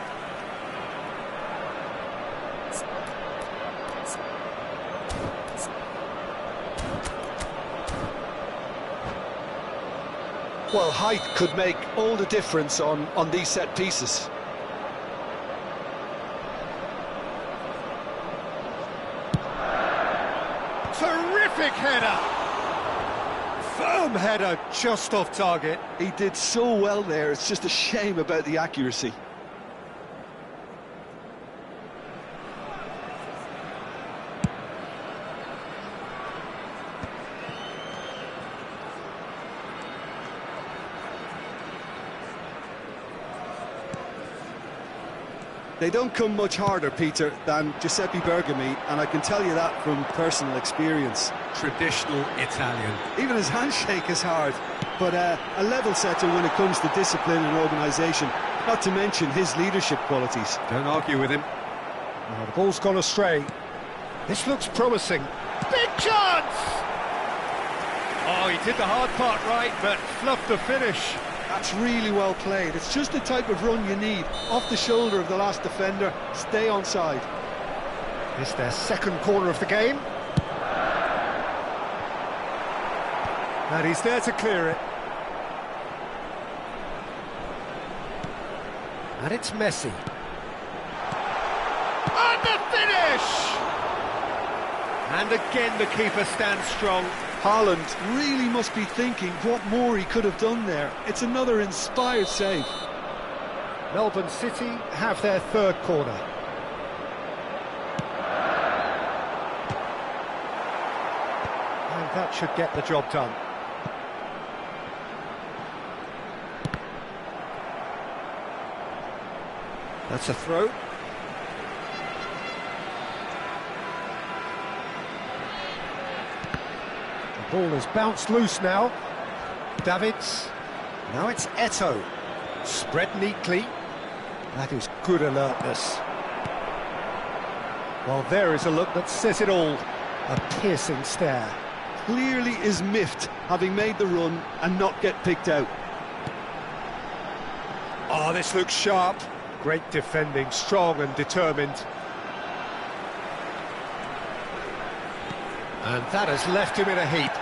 S2: Well, height could make all the difference on these set pieces.
S4: Terrific header! Firm header, just off target.
S2: He did so well there, it's just a shame about the accuracy. They don't come much harder, Peter, than Giuseppe Bergami, and I can tell you that from personal experience.
S4: Traditional Italian.
S2: Even his handshake is hard, but a level setter when it comes to discipline and organisation, not to mention his leadership qualities.
S4: Don't argue with him.
S1: Oh, the ball's gone astray. This looks promising. Big chance!
S4: Oh, he did the hard part right, but fluffed the finish.
S2: That's really well played. It's just the type of run you need. Off the shoulder of the last defender, stay onside.
S1: It's their second corner of the game.
S4: And he's there to clear it.
S1: And it's Messi.
S4: And the finish! And again the keeper stands strong.
S2: Haaland really must be thinking what more he could have done there. It's another inspired save.
S1: Melbourne City have their third corner. And that should get the job done.
S4: That's a throw. The ball has bounced loose now. Davids. Now it's Eto'o. Spread neatly. That is good alertness. Well, there is a look that says it all. A piercing stare.
S2: Clearly is miffed, having made the run and not get picked out.
S4: Oh, this looks sharp. Great defending, strong and determined. And that has left him in a heap.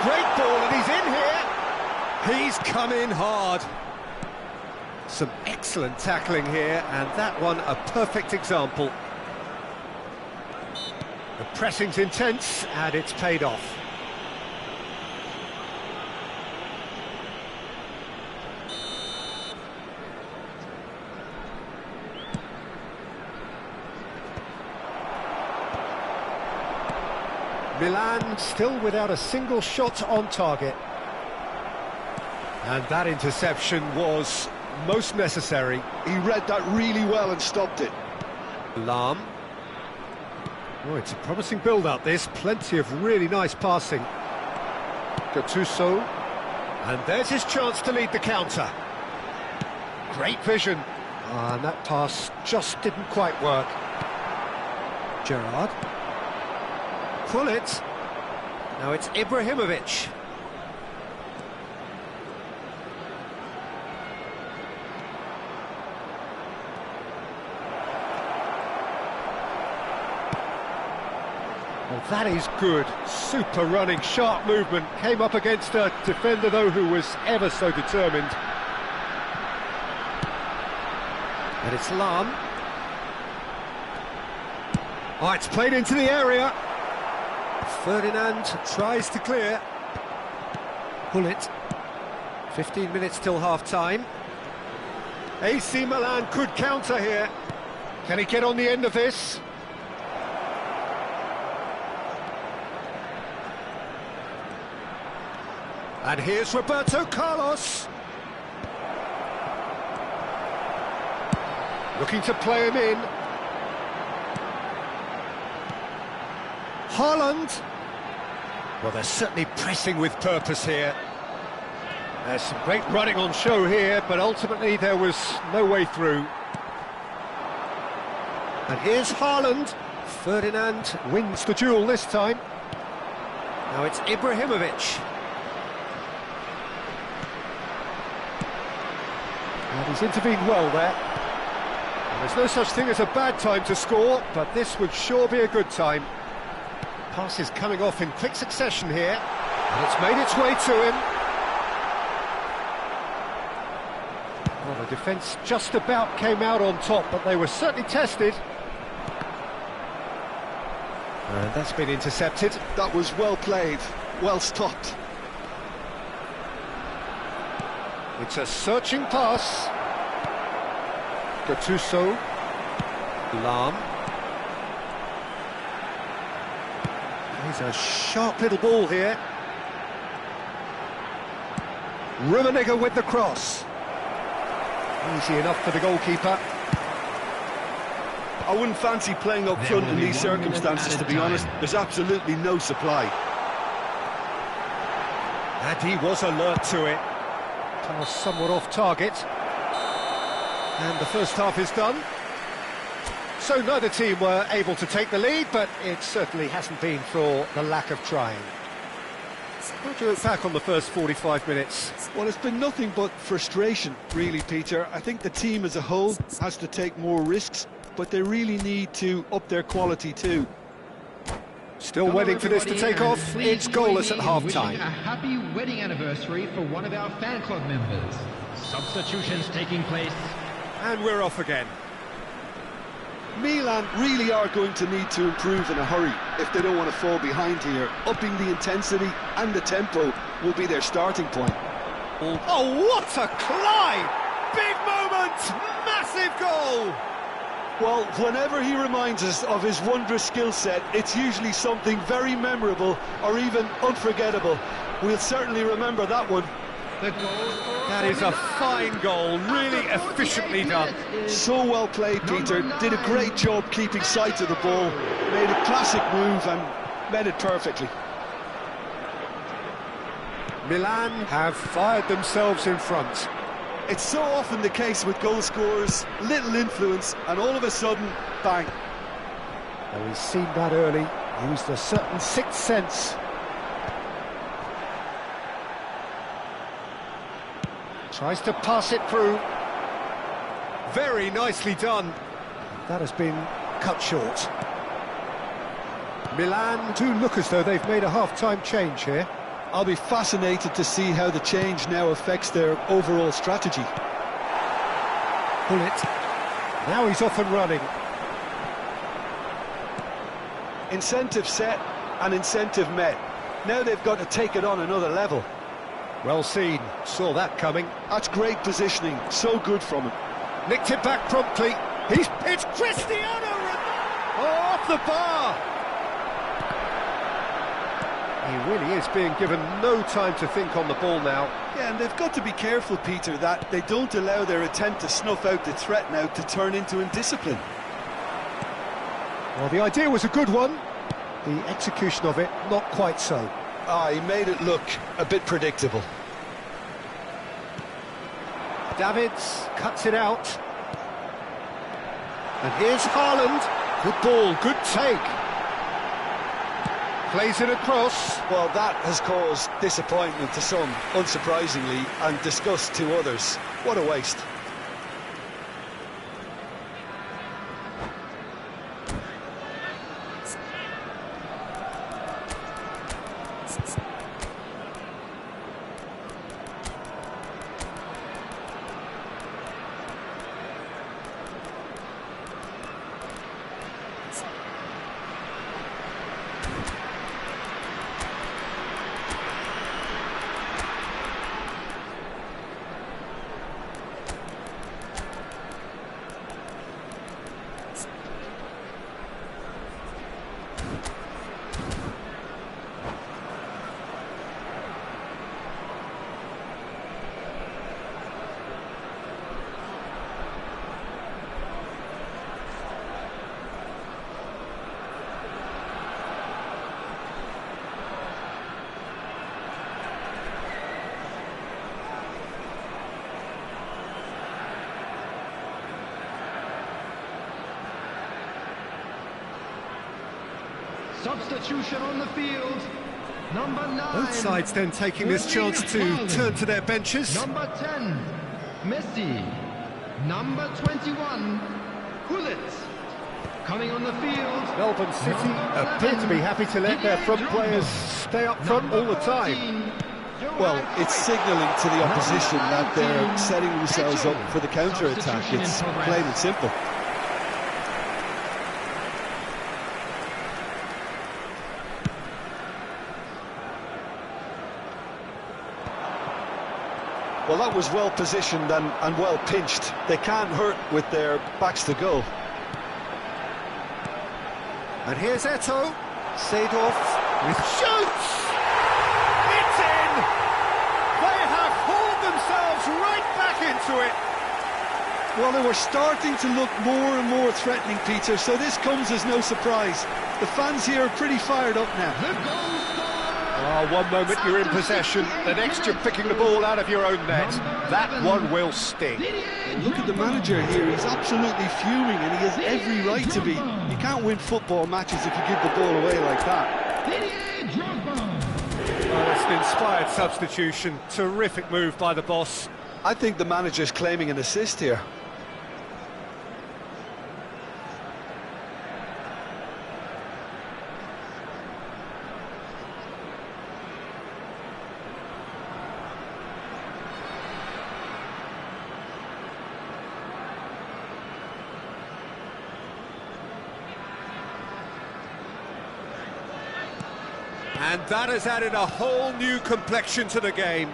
S4: Great ball, and he's in here. He's come in hard. Some excellent tackling here, and that one a perfect example. The pressing's intense, and it's paid off. Milan still without a single shot on target. And that interception was most necessary.
S2: He read that really well and stopped it.
S4: Lahm. Oh, it's a promising build-up, this. Plenty of really nice passing. Gattuso. And there's his chance to lead the counter. Great vision. And that pass just didn't quite work. Gerrard. Pull it. Now it's Ibrahimovic. Well, that is good. Super running, sharp movement. Came up against a defender, though, who was ever so determined. And it's Lahm. Oh, it's played into the area. Ferdinand tries to clear. Pull it. 15 minutes till half-time. AC Milan could counter here. Can he get on the end of this? And here's Roberto Carlos. Looking to play him in. Haaland. Well, they're certainly pressing with purpose here. There's some great running on show here, but ultimately there was no way through. And here's Haaland. Ferdinand wins the duel this time. Now it's Ibrahimovic. And he's intervened well there. And there's no such thing as a bad time to score, but this would sure be a good time. Pass is coming off in quick succession here, and it's made its way to him. Well, the defence just about came out on top, but they were certainly tested. And that's been intercepted.
S2: That was well played, well stopped.
S4: It's a searching pass. Gattuso. Lahm. He's a sharp little ball here. Rummenigge with the cross. Easy enough for the goalkeeper.
S2: I wouldn't fancy playing up front in these circumstances, to be honest. There's absolutely no supply.
S4: And he was alert to it. Pass somewhat off target. And the first half is done. So neither team were able to take the lead, but it certainly hasn't been for the lack of trying. How do you look back on the first 45 minutes?
S2: Well, it's been nothing but frustration, really, Peter. I think the team as a whole has to take more risks, but they really need to up their quality too.
S4: Still waiting for this to take off. It's goalless at half-time.
S3: A happy wedding anniversary for one of our fan club members. Substitutions taking place.
S4: And we're off again.
S2: Milan really are going to need to improve in a hurry if they don't want to fall behind here. Upping the intensity and the tempo will be their starting point.
S4: Oh, what a climb! Big moment! Massive goal!
S2: Well, whenever he reminds us of his wondrous skill set, it's usually something very memorable or even unforgettable. We'll certainly remember that one.
S3: The goal scorer.
S4: That is a fine goal, really efficiently done.
S2: So well played, Peter. Did a great job keeping sight of the ball. Made a classic move and met it perfectly.
S1: Milan have fired themselves in front.
S2: It's so often the case with goal scorers, little influence, and all of a sudden, bang.
S1: Well, he's seen that early, used a certain sixth sense. Tries to pass it through.
S4: Very nicely done.
S1: That has been cut short. Milan do look as though they've made a half-time change here.
S2: I'll be fascinated to see how the change now affects their overall strategy.
S1: Pull it. Now he's off and running.
S2: Incentive set and incentive met. Now they've got to take it on another level.
S1: Well seen. Saw that coming.
S2: That's great positioning. So good from him.
S1: Nicked it back promptly. It's Cristiano Ronaldo! Oh, off the bar! He really is being given no time to think on the ball now.
S2: Yeah, and they've got to be careful, Peter, that they don't allow their attempt to snuff out the threat now to turn into indiscipline.
S1: Well, the idea was a good one. The execution of it, not quite so.
S2: He made it look a bit predictable.
S1: Davids cuts it out. And here's Haaland. Good ball, good take. Plays it across.
S2: Well, that has caused disappointment to some, unsurprisingly, and disgust to others. What a waste.
S3: Substitution on the field. Number 9.
S1: Both sides then taking this chance to turn to their benches.
S3: Number 10, Messi. Number 21, Gullit. Coming on the field.
S1: Melbourne City appear to be happy to let their front players stay up front all the time.
S2: Well, it's signalling to the opposition that they're setting themselves up for the counter-attack. It's plain and simple. Well, that was well positioned and well pinched. They can't hurt with their backs to goal.
S1: And here's Eto'o. Seedorf with shoots! It's in! They have hauled themselves right back into it.
S2: Well, they were starting to look more and more threatening, Peter, so this comes as no surprise. The fans here are pretty fired up now.
S1: One moment you're in possession, the next you're picking the ball out of your own net. That one will sting.
S2: Look at the manager here, he's absolutely fuming and he has every right to be. You can't win football matches if you give the ball away like that.
S1: Well, it's an inspired substitution. Terrific move by the boss.
S2: I think the manager's claiming an assist here.
S1: And that has added a whole new complexion to the game.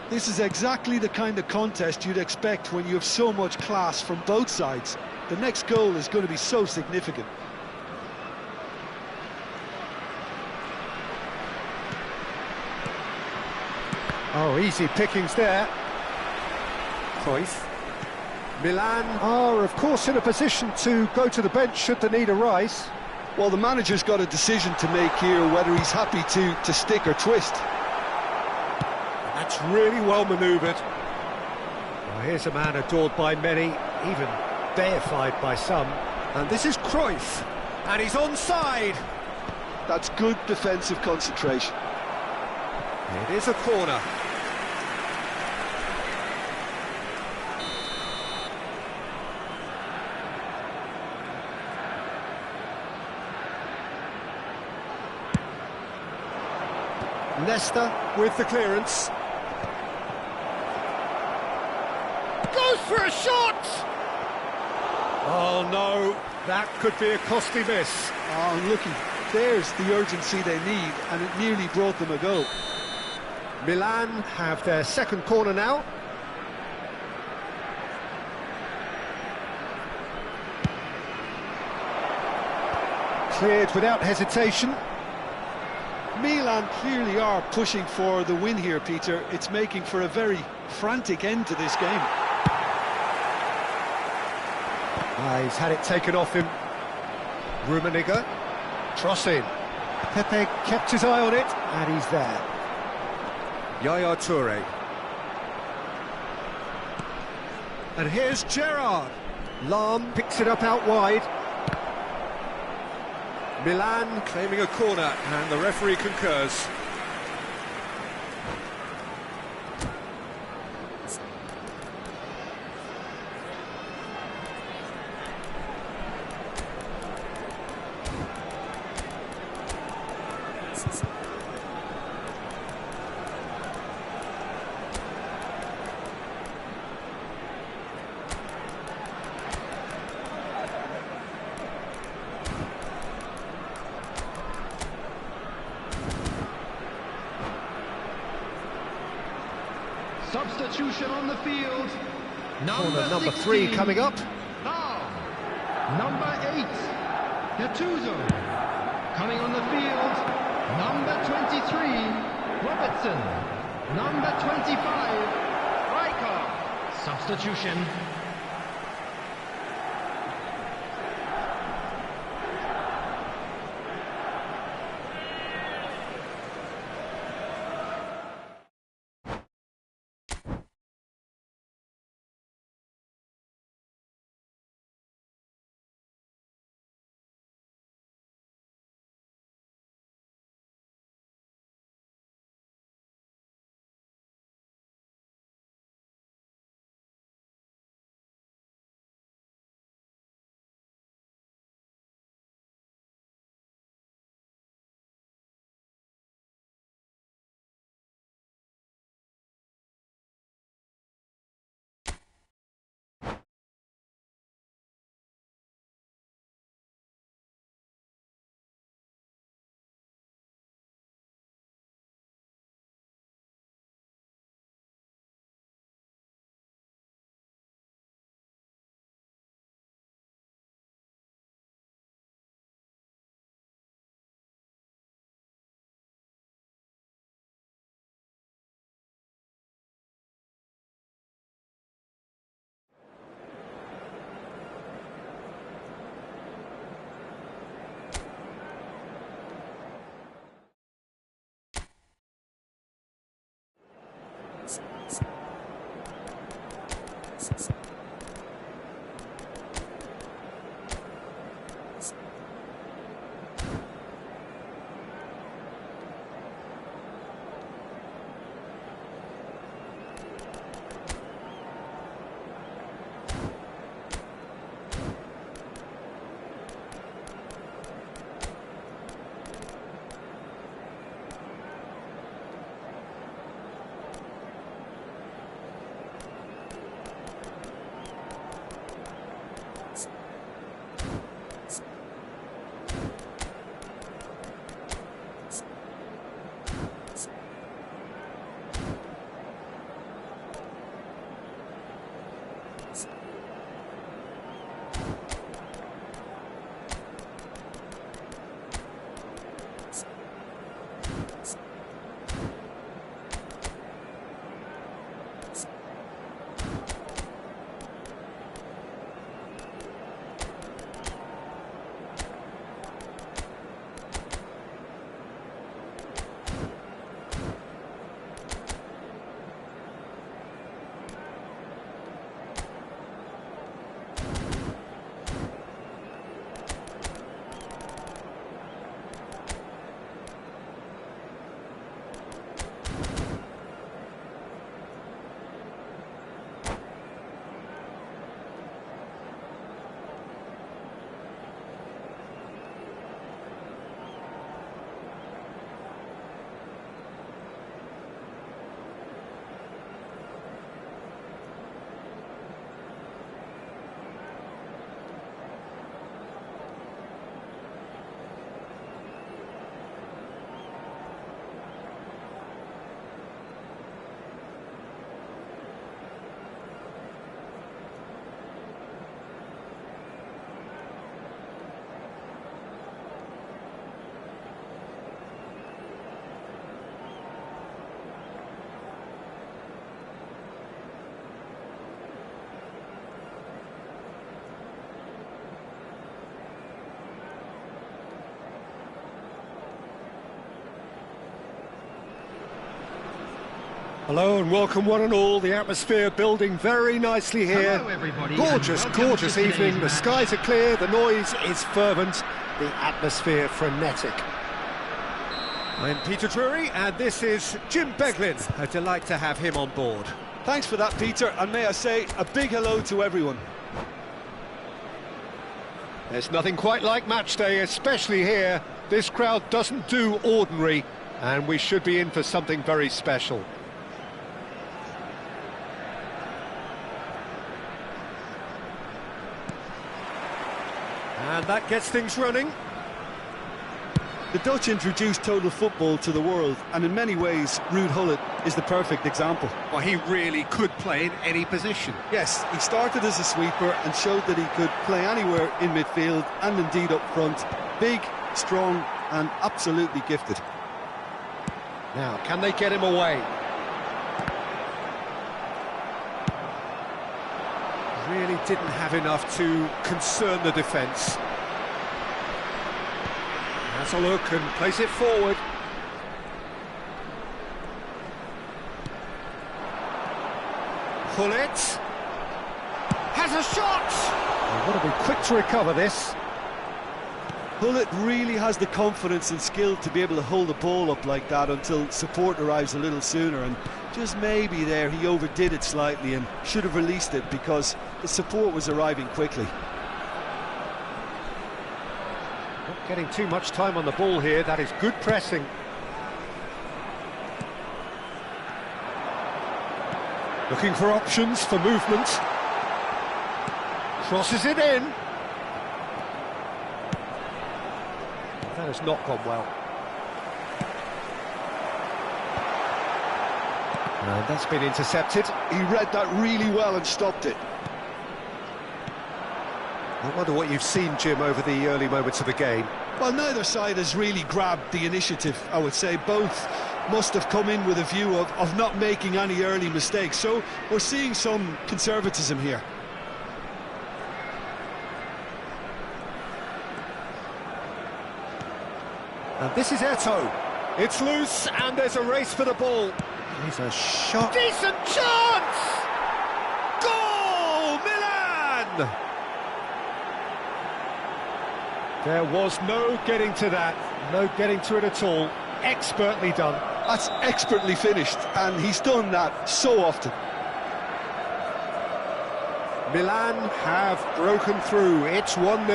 S2: This is exactly the kind of contest you'd expect when you have so much class from both sides. The next goal is going to be so significant.
S1: Oh, easy pickings there.
S4: Cruyff. Milan
S1: are, of course, in a position to go to the bench should the need arise.
S2: Well, the manager's got a decision to make here, whether he's happy to stick or twist.
S1: That's really well manoeuvred. Well, here's a man adored by many, even deified by some.
S4: And this is Cruyff, and he's onside.
S2: That's good defensive concentration.
S4: It is a corner.
S1: Leicester with the clearance.
S4: Goes for a shot!
S1: Oh no, that could be a costly miss.
S2: Oh, looky, there's the urgency they need, and it nearly brought them a goal.
S1: Milan have their second corner now. Cleared without hesitation.
S2: Milan clearly are pushing for the win here, Peter. It's making for a very frantic end to this game.
S1: He's had it taken off him. Rummenigge. Cross in. Pepe kept his eye on it, and he's there.
S4: Yaya Toure.
S1: And here's Gerrard. Lahm picks it up out wide.
S4: Milan claiming a corner, and the referee concurs.
S3: Substitution on the field.
S1: Corner number 3 coming up.
S3: Now, number 8, Gattuso. Coming on the field, number 23, Robertson. Number 25, Riker. Substitution.
S1: Hello and welcome one and all. The atmosphere building very nicely here.
S3: Hello, everybody,
S1: Gorgeous,
S3: and welcome
S1: gorgeous
S3: to today's
S1: evening. The
S3: match.
S1: skies are clear, the noise is fervent, the atmosphere frenetic. I'm Peter Drury and this is Jim Beglin. A delight to have him on board.
S2: Thanks for that, Peter, and may I say a big hello to everyone.
S1: There's nothing quite like match day, especially here. This crowd doesn't do ordinary, and we should be in for something very special. And that gets things running.
S2: The Dutch introduced total football to the world, and in many ways, Ruud Gullit is the perfect example.
S1: Well, he really could play in any position.
S2: Yes, he started as a sweeper and showed that he could play anywhere in midfield and indeed up front. Big, strong and absolutely gifted.
S1: Now, can they get him away? Really didn't have enough to concern the defence. Has a look and plays it forward. Gullit has a shot! They've got to be quick to recover this.
S2: Gullit really has the confidence and skill to be able to hold the ball up like that until support arrives a little sooner, and just maybe there he overdid it slightly and should have released it because the support was arriving quickly.
S1: Not getting too much time on the ball here, that is good pressing. Looking for options for movement. Crosses it in. That has not gone well. And that's been intercepted.
S2: He read that really well and stopped it.
S1: I wonder what you've seen, Jim, over the early moments of the game.
S2: Well, neither side has really grabbed the initiative, I would say. Both must have come in with a view of not making any early mistakes. So we're seeing some conservatism here.
S1: And this is Eto'o. It's loose, and there's a race for the ball. Here's a shot. Decent chance! Goal! Milan! There was no getting to that. No getting to it at all. Expertly done.
S2: That's expertly finished, and he's done that so often.
S1: Milan have broken through. It's 1-0.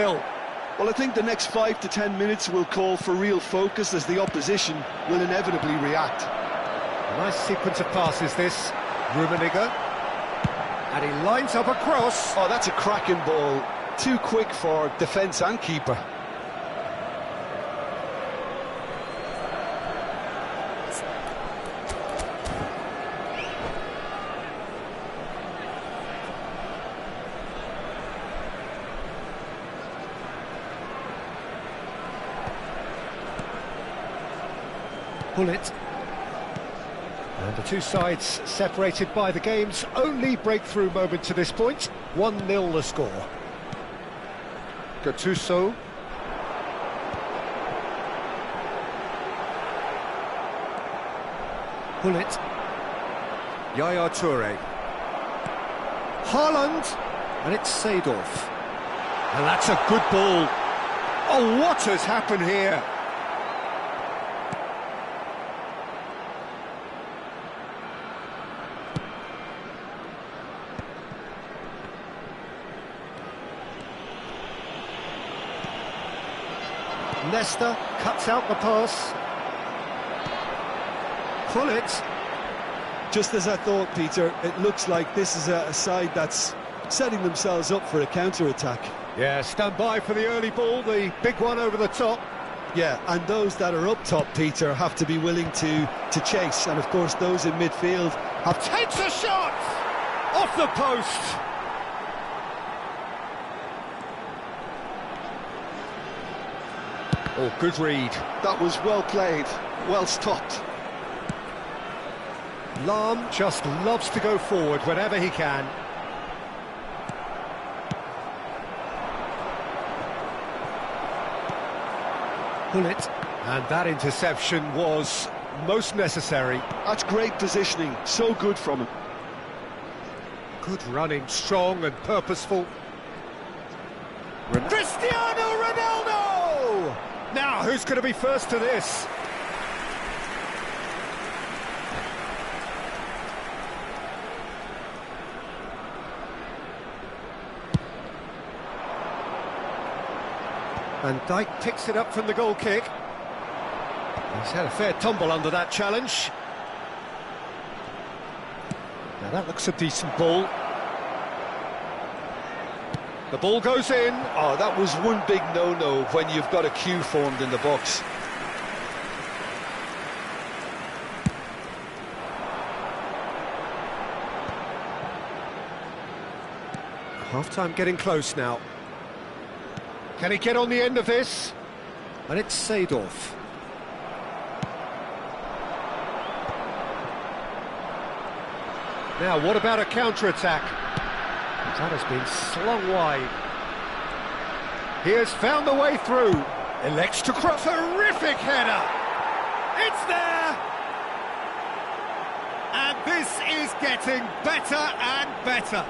S2: Well, I think the next 5 to 10 minutes will call for real focus as the opposition will inevitably react.
S1: A nice sequence of passes, this. Rummenigge. And he lines up a cross.
S2: Oh, that's a cracking ball. Too quick for defence and keeper.
S1: Gullit. And the two sides separated by the game's only breakthrough moment to this point. 1-0 the score. Gattuso. Gullit. Yaya Toure. Haaland. And it's Seedorf. And that's a good ball. Oh, what has happened here? Nesta cuts out the pass. Gullit.
S2: Just as I thought, Peter, it looks like this is a side that's setting themselves up for a counter-attack.
S1: Yeah, stand by for the early ball, the big one over the top.
S2: Yeah, and those that are up top, Peter, have to be willing to chase. And, of course, those in midfield have...
S1: Takes a shot! Off the post! Oh, good read.
S2: That was well played, well stopped.
S1: Lahm just loves to go forward whenever he can. Gullit. And that interception was most necessary.
S2: That's great positioning, so good from him.
S1: Good running, strong and purposeful. Cristiano Ronaldo! Now, who's going to be first to this? Van Dijk picks it up from the goal kick. He's had a fair tumble under that challenge. Now that looks a decent ball. The ball goes in.
S2: Oh, that was one big no-no when you've got a queue formed in the box.
S1: Half-time getting close now. Can he get on the end of this? And it's Seedorf. Now, what about a counter-attack? That has been slung wide. He has found the way through. Elects to cross. Terrific header! It's there! And this is getting better and better.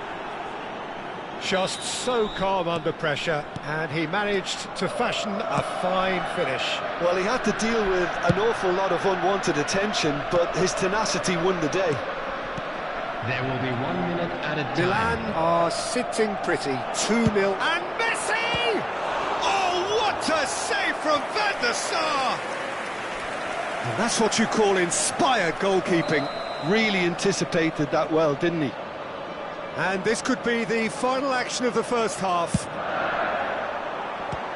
S1: Just so calm under pressure, and he managed to fashion a fine finish.
S2: Well, he had to deal with an awful lot of unwanted attention, but his tenacity won the day.
S3: There will be 1 minute at a time.
S1: Milan are sitting pretty, 2-0. And Messi! Oh, what a save from Van der Sar! And that's what you call inspired goalkeeping.
S2: Really anticipated that well, didn't he?
S1: And this could be the final action of the first half.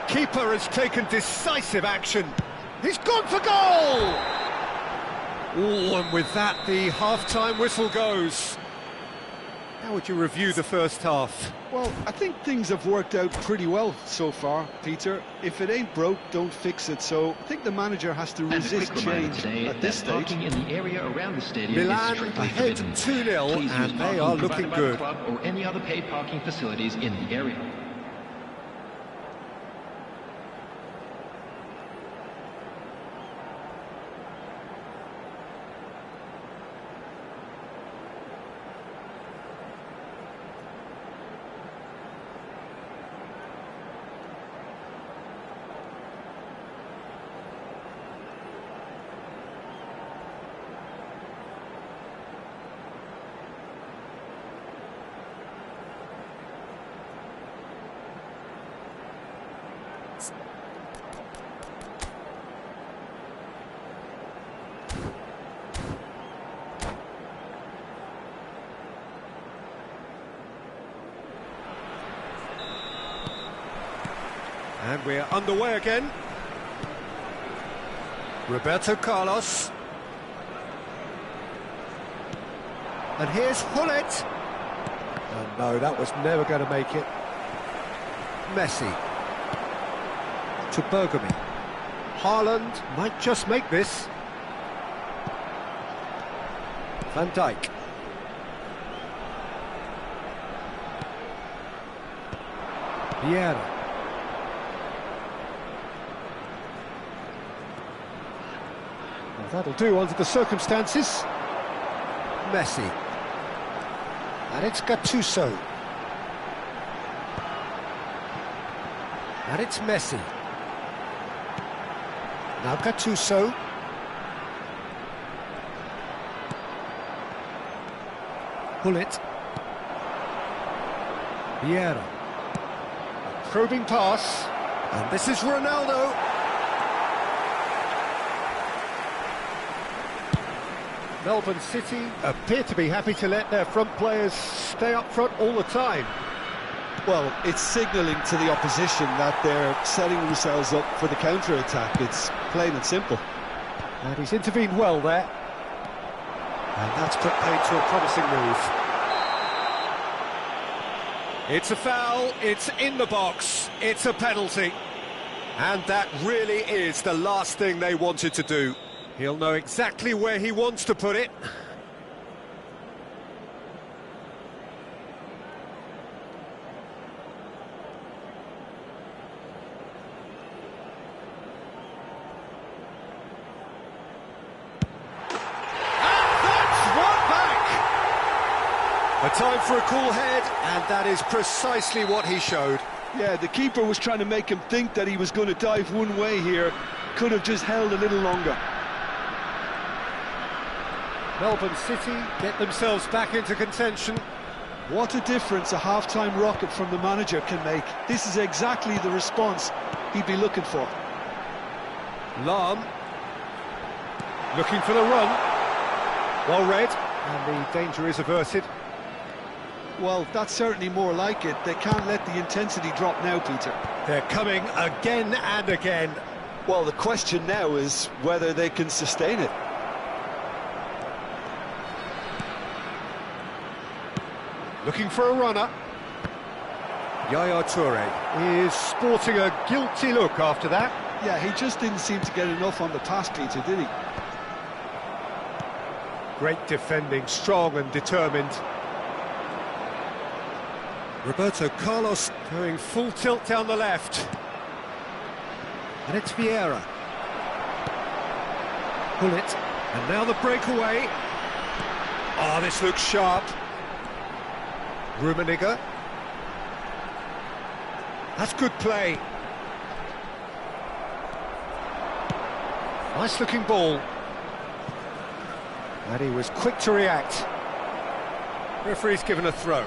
S1: Keeper has taken decisive action. He's gone for goal! Oh, and with that, the half-time whistle goes. How would you review the first half?
S2: Well, I think things have worked out pretty well so far, Peter. If it ain't broke, don't fix it. So I think the manager has to resist change at this stage.
S3: Parking in the area around the stadium
S1: Milan
S3: is strictly
S1: ahead
S3: forbidden.
S1: 2-0, and they are looking good.
S3: Club or any other paid parking facilities in the area.
S1: And we're underway again. Roberto Carlos. And here's Hullet. Oh no, that was never going to make it. Messi. To Bergamy. Haaland might just make this. Van Dijk. Vieira. Well, that'll do under the circumstances. Messi. And it's Gattuso. And it's Messi. Now Gattuso. Hullet. Vieira. A probing pass. And this is Ronaldo. Melbourne City appear to be happy to let their front players stay up front all the time.
S2: Well, it's signalling to the opposition that they're setting themselves up for the counter-attack. It's plain and simple.
S1: And he's intervened well there. And that's put paid to a promising move. It's a foul, it's in the box, it's a penalty. And that really is the last thing they wanted to do. He'll know exactly where he wants to put it.
S4: time for a cool head, and that is precisely what he showed.
S2: Yeah, the keeper was trying to make him think that he was going to dive one way here. Could have just held a little longer.
S1: Melbourne City get themselves back into contention.
S2: What a difference a half-time rocket from the manager can make. This is exactly the response he'd be looking for.
S1: Lahm looking for the run. Well read, and the danger is averted.
S2: Well, that's certainly more like it. They can't let the intensity drop now, Peter.
S1: They're coming again and again.
S2: Well, the question now is whether they can sustain it.
S1: Looking for a runner. Yaya Toure is sporting a guilty look after that.
S2: Yeah, he just didn't seem to get enough on the pass, Peter, did he?
S1: Great defending, strong and determined. Roberto Carlos going full tilt down the left. And it's Vieira. Pull it, and now the breakaway. Oh, this looks sharp. Rummenigge. That's good play. Nice looking ball. And he was quick to react. Referee's given a throw.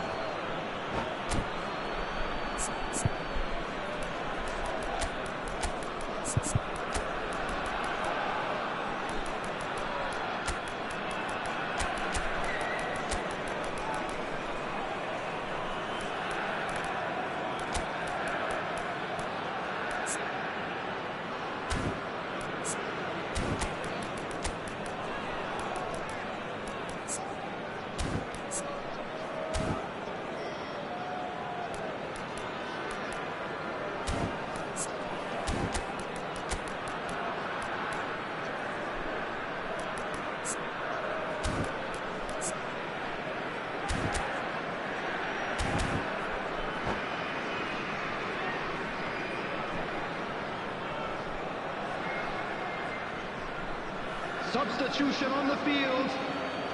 S3: Substitution on the field.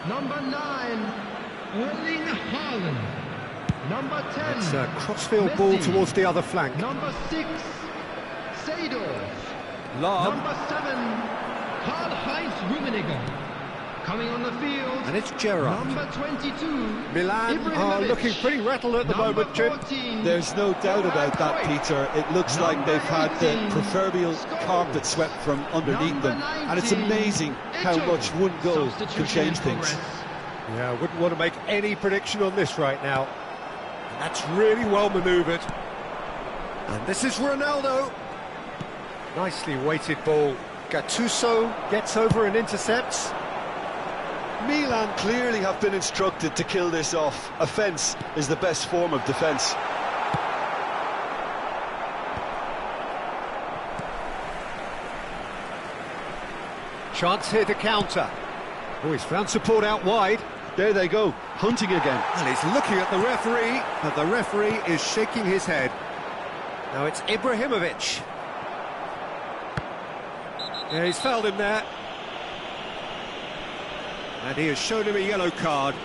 S3: Number 9, Erling Haaland. Number 10,
S1: It's a crossfield ball
S3: Messi.
S1: towards the other flank.
S3: Number 6, Seedorf.
S1: Lahm,
S3: Number 7, Karl-Heinz Rummenigge. Coming on the field,
S1: and it's Gerrard.
S3: number 22,
S1: Milan are
S3: Ibrahimovic.
S1: looking pretty rattled at the
S3: Number
S1: moment, Jim.
S3: 14,
S2: There's no doubt about that, Peter. It looks like they've had the proverbial carpet swept from underneath them. And it's amazing how much one goal can change things.
S1: Yeah, I wouldn't want to make any prediction on this right now. And that's really well manoeuvred. And this is Ronaldo. Nicely weighted ball. Gattuso gets over and intercepts.
S2: Milan clearly have been instructed to kill this off. Offence is the best form of defence.
S1: Chance here to counter. Oh, he's found support out wide.
S2: There they go, hunting again.
S1: And he's looking at the referee, but the referee is shaking his head. Now it's Ibrahimovic. Yeah, he's fouled him there. And he has shown him a yellow card.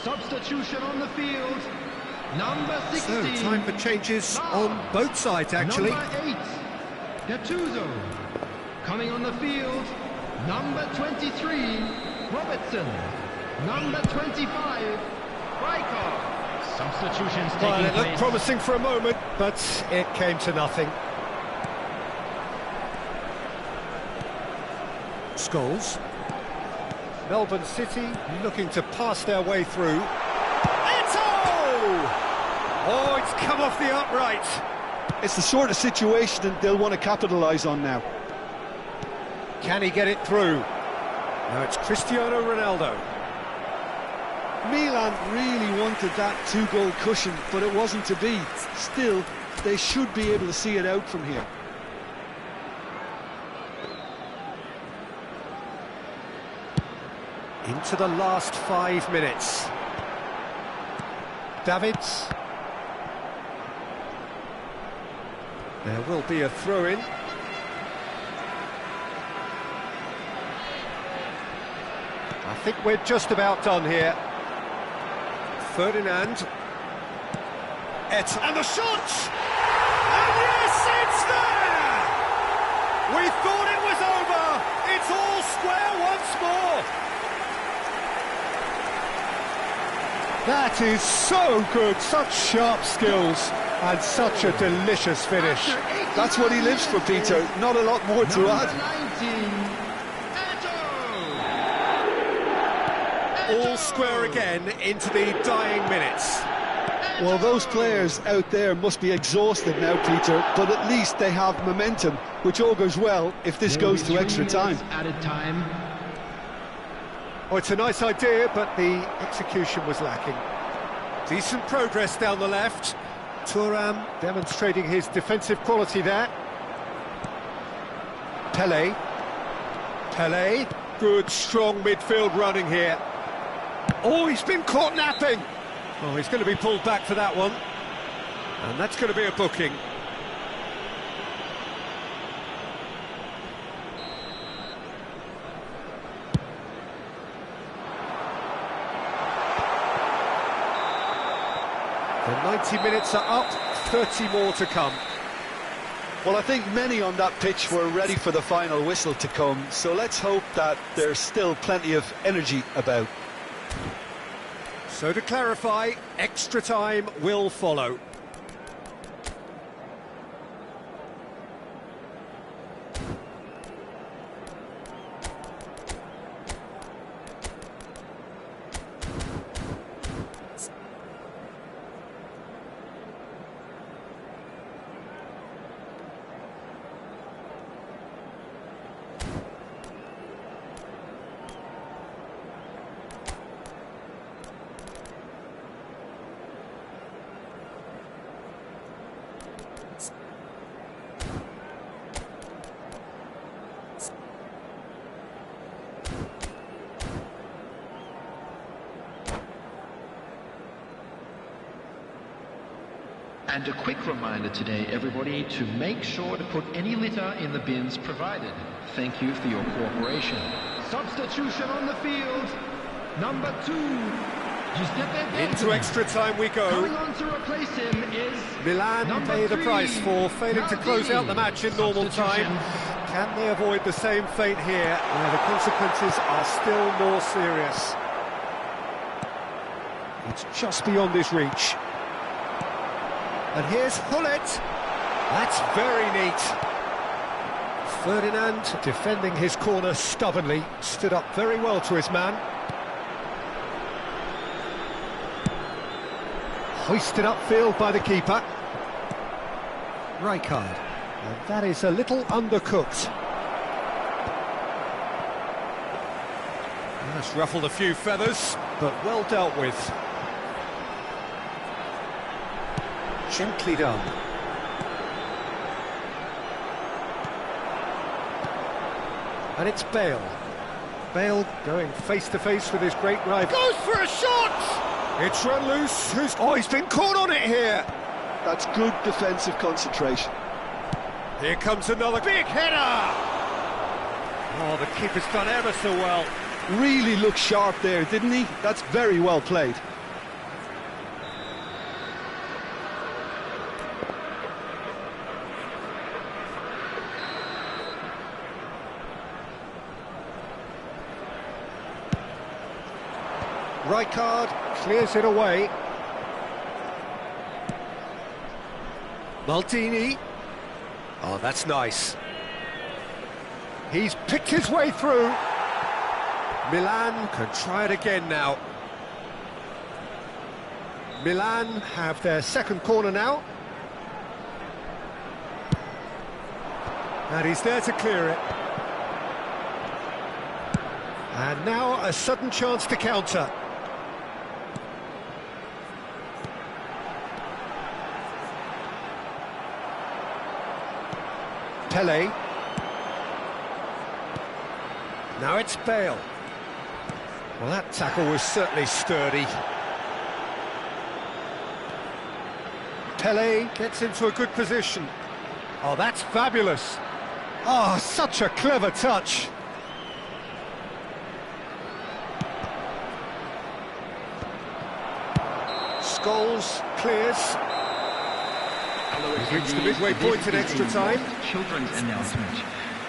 S3: Substitution on the field. Number 16.
S1: So, time for changes on both sides, actually.
S3: Number 8, Gattuso. Coming on the field, number 23, Robertson. Number 25, Rijkaard. Substitutions
S4: Well,
S3: taking
S4: it looked
S3: place.
S4: promising for a moment, but it came to nothing. Scholes. Melbourne City looking to pass their way through. Eto'o! Oh, it's come off the upright.
S2: It's the sort of situation that they'll want to capitalise on now.
S4: Can he get it through? Now it's Cristiano Ronaldo.
S2: Milan really wanted that two-goal cushion, but it wasn't to be. Still, they should be able to see it out from here.
S4: Into the last 5 minutes. Davids. There will be a throw-in. I think we're just about done here. Ferdinand. And the shot! And yes, it's there! We thought it was over. It's all square once more. That is so good, such sharp skills and such a delicious finish.
S2: That's what he lives for, Peter. Not a lot more to add.
S4: All square again into the dying minutes.
S2: Well, those players out there must be exhausted now, Peter, but at least they have momentum, which augurs well if this goes to extra time.
S3: Added time.
S4: Oh, it's a nice idea, but the execution was lacking. Decent progress down the left. Thuram demonstrating his defensive quality there. Pelé. Good, strong midfield running here. Oh, he's been caught napping. Oh, he's going to be pulled back for that one. And that's going to be a booking. The 90 minutes are up, 30 more to come.
S2: Well, I think many on that pitch were ready for the final whistle to come, so let's hope that there's still plenty of energy about.
S4: So to clarify, extra time will follow.
S3: And a quick reminder today, everybody, to make sure to put any litter in the bins provided. Thank you for your cooperation. Substitution on the field. Number 2, Giuseppe.
S4: Into extra time we go.
S3: Coming on to replace him is
S4: Milan pay the price for failing to close out the match in normal time. Can they avoid the same fate here, where the consequences are still more serious? It's just beyond his reach. And here's Hullet. That's very neat. Ferdinand, defending his corner stubbornly, stood up very well to his man. Hoisted upfield by the keeper. Rijkaard. And that is a little undercooked. That's ruffled a few feathers, but well dealt with. Gently done. And it's Bale. Bale going face-to-face with his great rival. Goes for a shot! It's run loose. He's been caught on it here.
S2: That's good defensive concentration.
S4: Here comes another big header! Oh, the keeper's done ever so well.
S2: Really looked sharp there, didn't he? That's very well played.
S4: Rijkaard clears it away.
S1: Maldini. Oh, that's nice. He's picked his way through. Milan can try it again now. Milan have their second corner now. And he's there to clear it. And now a sudden chance to counter. Pele. Now it's Bale. Well, that tackle was certainly sturdy. Pele gets into a good position. Oh, that's fabulous. Oh, such a clever touch. Scholes clears. He's reached the midway point in extra time.
S3: Children's announcement.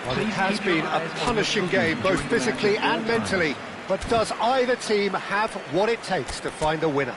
S1: Well, it has been a punishing game, both physically and mentally. But does either team have what it takes to find a winner?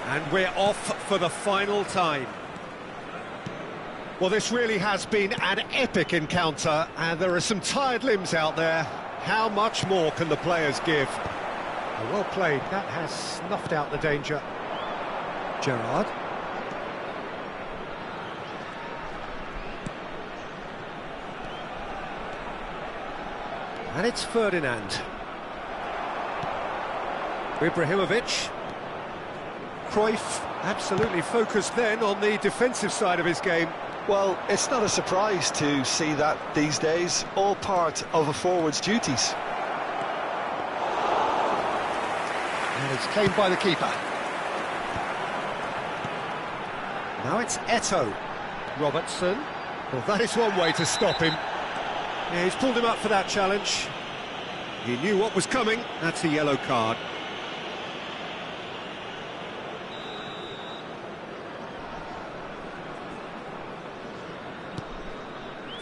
S1: And we're off for the final time. Well, this really has been an epic encounter, and there are some tired limbs out there. How much more can the players give? Well played, that has snuffed out the danger. Gerrard. And it's Ferdinand. Ibrahimovic. Cruyff absolutely focused then on the defensive side of his game.
S2: Well, it's not a surprise to see that these days, all part of a forward's duties.
S1: And it's claimed by the keeper. Now it's Eto'o. Robertson. Well, that is one way to stop him. Yeah, he's pulled him up for that challenge. He knew what was coming. That's a yellow card.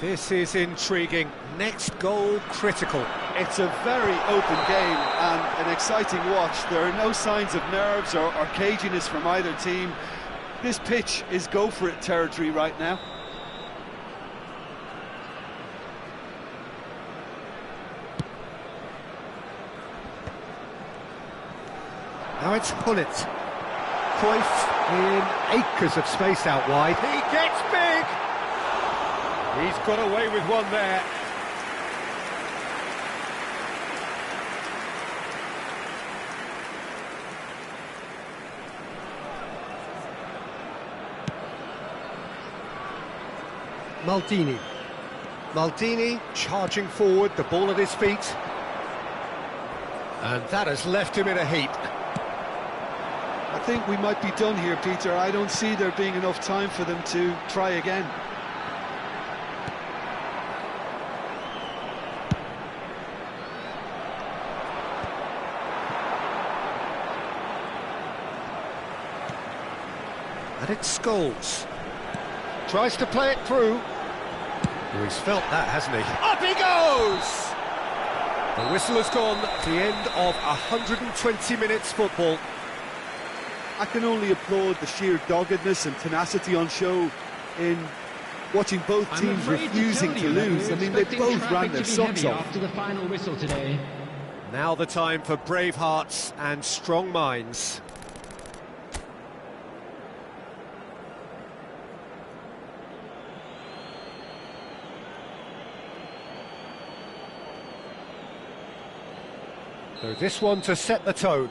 S1: This is intriguing. Next goal critical.
S5: It's a very open game and an exciting watch. There are no signs of nerves or caginess from either team. This pitch is go-for-it territory right now.
S1: Now it's Hullet. Cruyff in acres of space out wide. He gets big! He's got away with one there. Maldini. Maldini charging forward, the ball at his feet. And that has left him in a heap.
S5: I think we might be done here, Peter. I don't see there being enough time for them to try again.
S1: And it's Scholes. Tries to play it through. Oh, he's felt that, hasn't he? Up he goes! The whistle has gone at the end of 120 minutes football.
S5: I can only applaud the sheer doggedness and tenacity on show in watching both teams refusing to lose. I mean, they both ran their socks off.
S3: After the final whistle today.
S1: Now the time for brave hearts and strong minds. So this one to set the tone.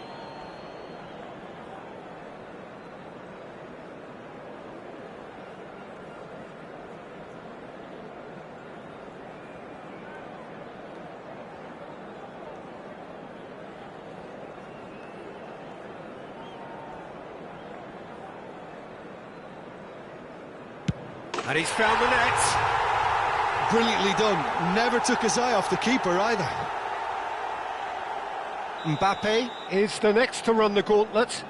S1: And he's found the net.
S2: Brilliantly done. Never took his eye off the keeper either.
S1: Mbappe is the next to run the gauntlet.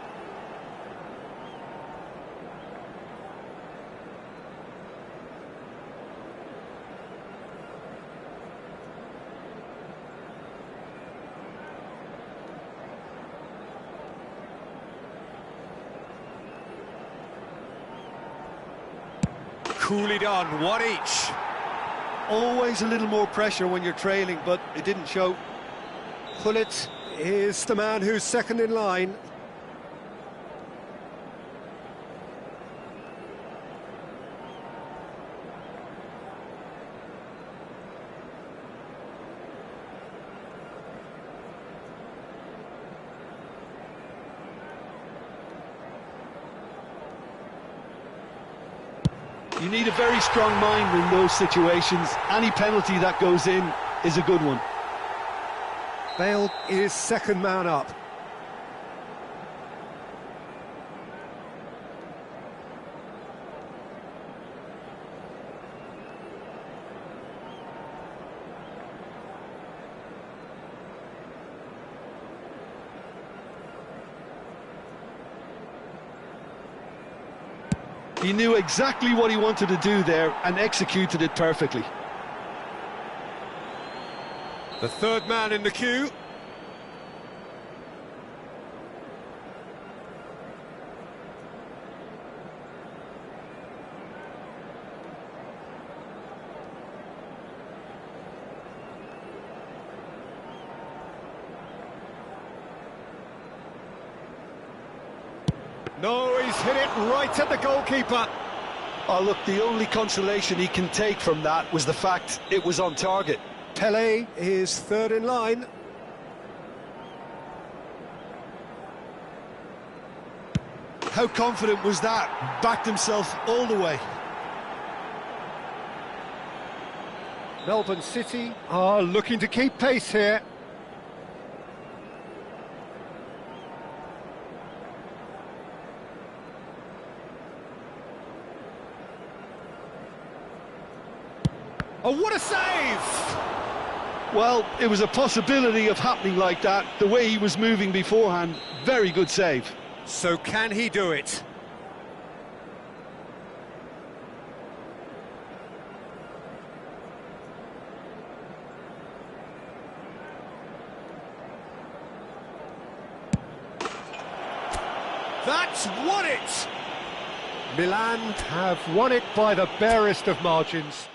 S1: Coolly done, one each.
S2: Always a little more pressure when you're trailing, but it didn't show.
S1: Pullet is the man who's second in line.
S2: You need a very strong mind in those situations. Any penalty that goes in is a good one.
S1: Bale is second man up.
S2: He knew exactly what he wanted to do there and executed it perfectly.
S1: The third man in the queue. No, he's hit it right at the goalkeeper.
S2: Oh, look, the only consolation he can take from that was the fact it was on target.
S1: Pelé is third in line.
S2: How confident was that? Backed himself all the way.
S1: Melbourne City are looking to keep pace here. Oh, what a save!
S2: Well, it was a possibility of happening like that. The way he was moving beforehand, very good save.
S1: So can he do it? That's won it! Milan have won it by the barest of margins.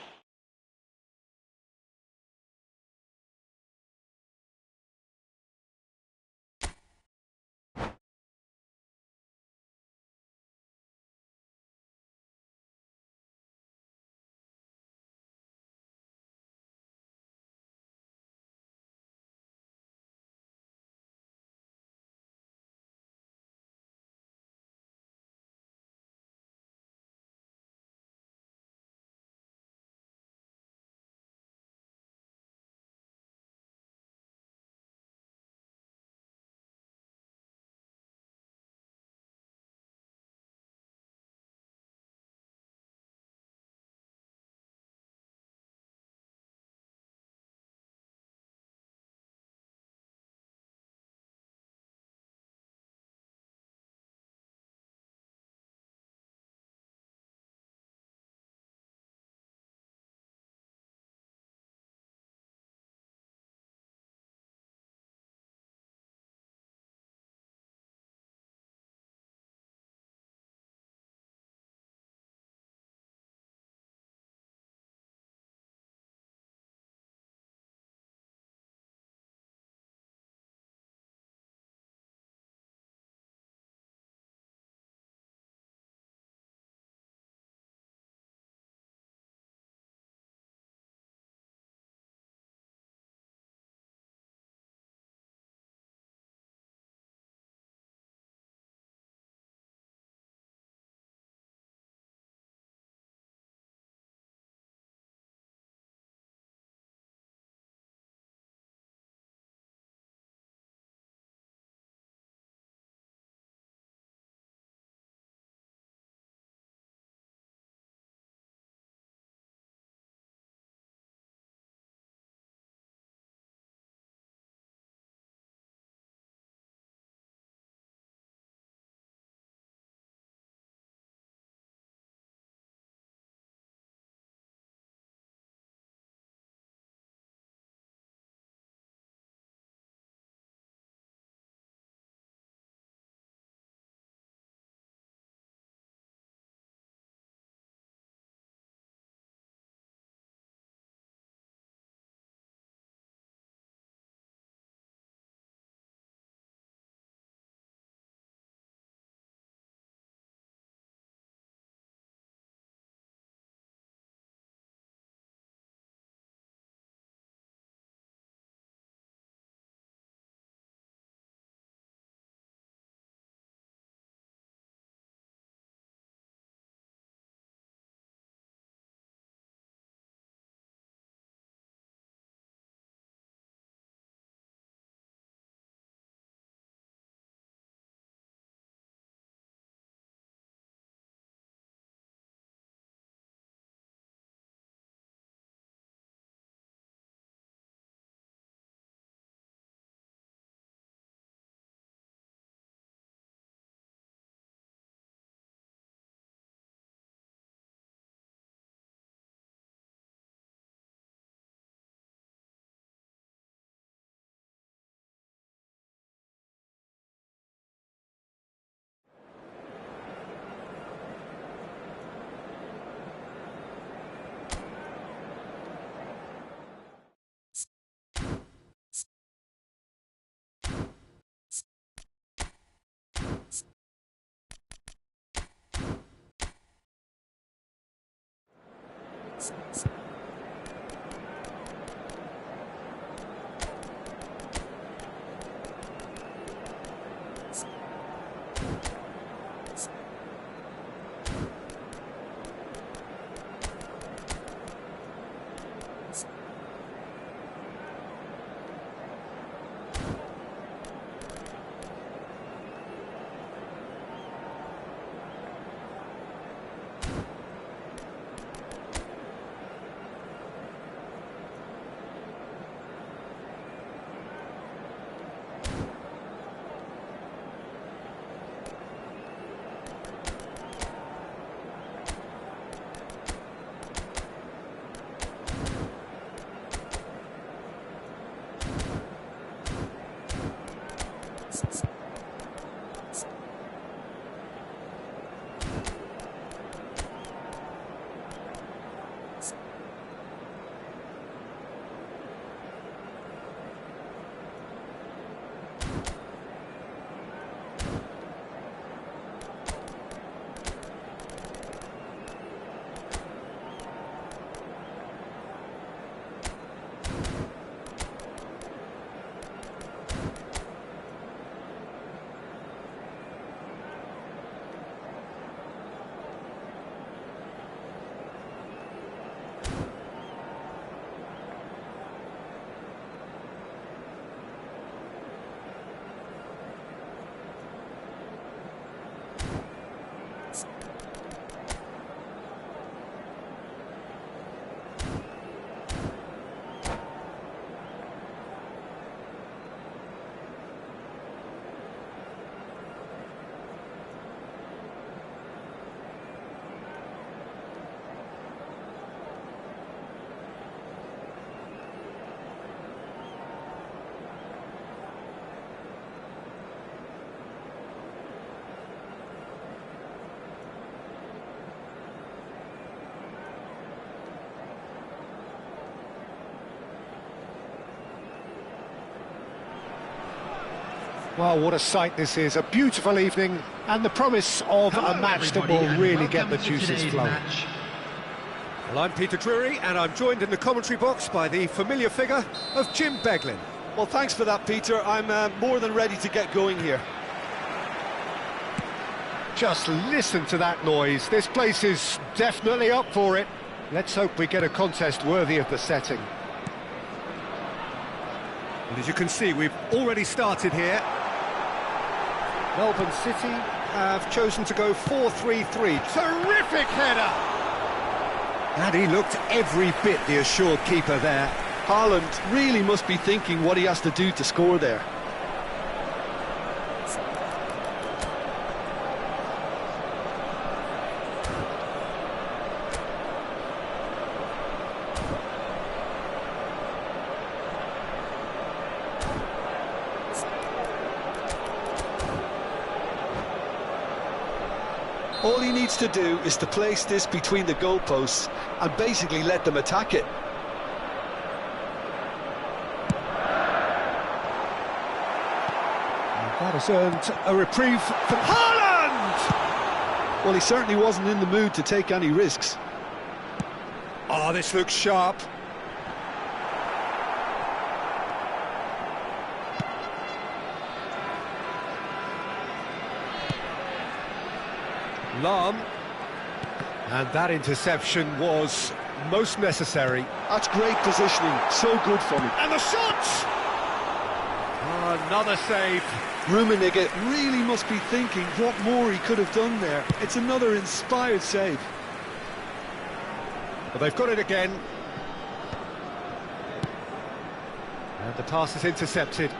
S1: Well, what a sight this is. A beautiful evening and the promise of a match that will really get the juices flowing.
S4: Well, I'm Peter Drury, and I'm joined in the commentary box by the familiar figure of Jim Beglin.
S2: Well, thanks for that, Peter. I'm more than ready to get going here.
S1: Just listen to that noise. This place is definitely up for it. Let's hope we get a contest worthy of the setting.
S4: And as you can see, we've already started here. Melbourne City have chosen to go 4-3-3. Terrific header! And he looked every bit the assured keeper there.
S2: Haaland really must be thinking what he has to do to score there. All he needs to do is to place this between the goalposts and basically let them attack it.
S1: That has earned a reprieve from Haaland!
S2: Well, he certainly wasn't in the mood to take any risks.
S4: Oh, this looks sharp. Lahm, and that interception was most necessary.
S2: That's great positioning, so good from him.
S4: And the shot! Oh, another save.
S2: Rummenigge really must be thinking what more he could have done there. It's another inspired save.
S4: But they've got it again. And the pass is intercepted.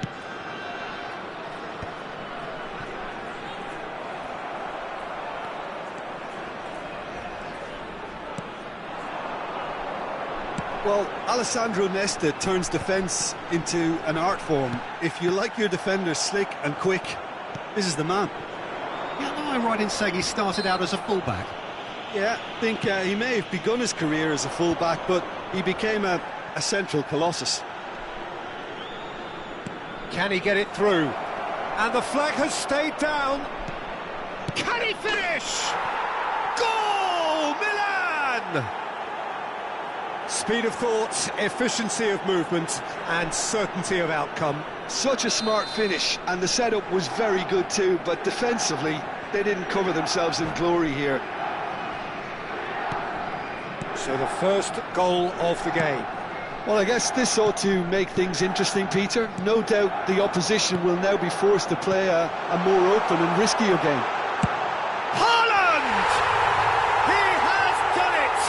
S2: Well, Alessandro Nesta turns defence into an art form. If you like your defenders slick and quick, this is the man.
S6: Yeah, am I right in saying he started out as a fullback?
S2: Yeah, I think he may have begun his career as a fullback, but he became a central colossus.
S4: Can he get it through? And the flag has stayed down. Can he finish? Goal, Milan! Speed of thought, efficiency of movement, and certainty of outcome.
S2: Such a smart finish, and the setup was very good too, but defensively, they didn't cover themselves in glory here.
S4: So the first goal of the game.
S2: Well, I guess this ought to make things interesting, Peter. No doubt the opposition will now be forced to play a more open and riskier game.
S1: Haaland! He has done it!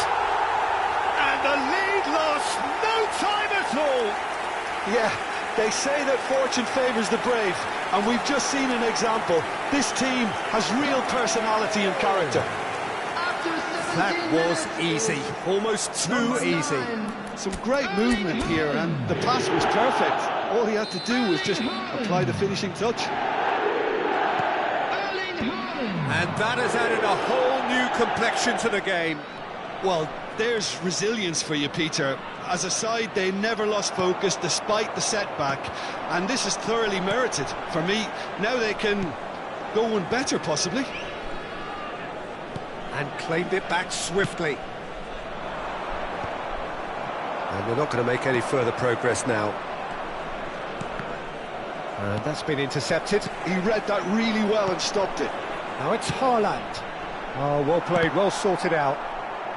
S1: And the lead lost no time at all!
S2: Yeah, they say that fortune favours the brave, and we've just seen an example. This team has real personality and character.
S4: That was easy, almost too easy.
S2: Some great movement here, and the pass was perfect. All he had to do was just apply the finishing touch.
S4: And that has added a whole new complexion to the game.
S2: Well, there's resilience for you, Peter. As a side, they never lost focus despite the setback, and this is thoroughly merited. For me, now they can go one better, possibly.
S4: And claimed it back swiftly. And they're not going to make any further progress now. And that's been intercepted.
S2: He read that really well and stopped it.
S1: Now it's Haaland. Oh, well played, well sorted out.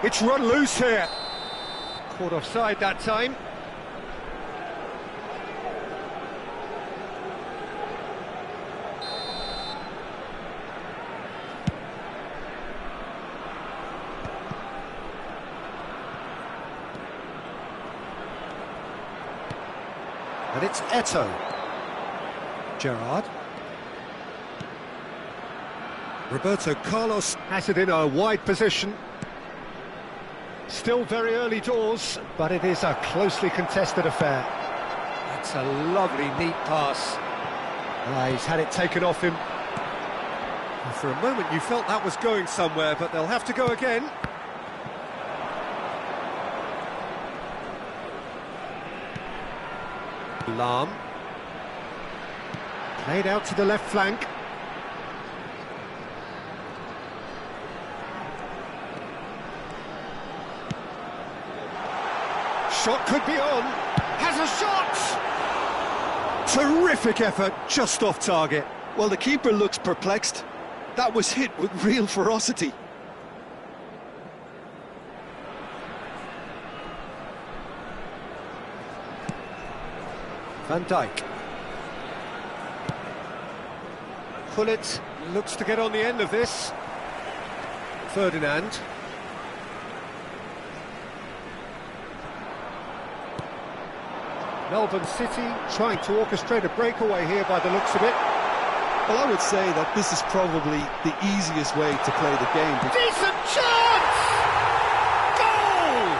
S1: It's run loose here.
S4: Caught offside that time.
S1: And it's Eto'o. Gerrard. Roberto Carlos has it in a wide position. Still very early doors, but it is a closely contested affair.
S4: That's a lovely, neat pass.
S1: He's had it taken off him.
S4: For a moment you felt that was going somewhere, but they'll have to go again. Lahm.
S1: Played out to the left flank. Shot could be on. Has a shot!
S4: Terrific effort, just off target.
S2: Well, the keeper looks perplexed. That was hit with real ferocity.
S1: Van Dijk. Gullit looks to get on the end of this.
S4: Ferdinand.
S1: Melbourne City trying to orchestrate a breakaway here by the looks of it.
S2: Well, I would say that this is probably the easiest way to play the game.
S1: Decent chance! Goal!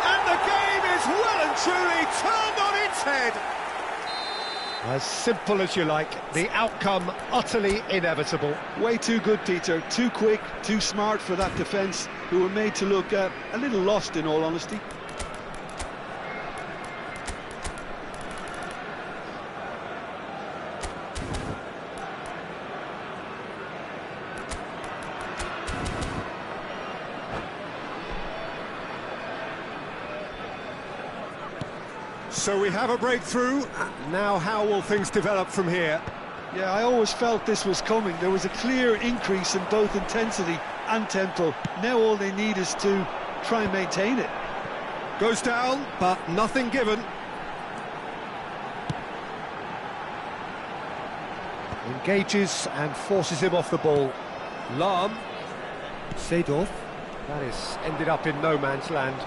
S1: And the game is well and truly turned on its head. As simple as you like, the outcome utterly inevitable.
S2: Way too good, Peter. Too quick, too smart for that defence, who were made to look a little lost, in all honesty.
S1: So we have a breakthrough. Now how will things develop from here?
S2: Yeah, I always felt this was coming. There was a clear increase in both intensity and tempo. Now all they need is to try and maintain it.
S1: Goes down, but nothing given. Engages and forces him off the ball.
S4: Lahm.
S1: Seedorf.
S4: That has ended up in no man's land.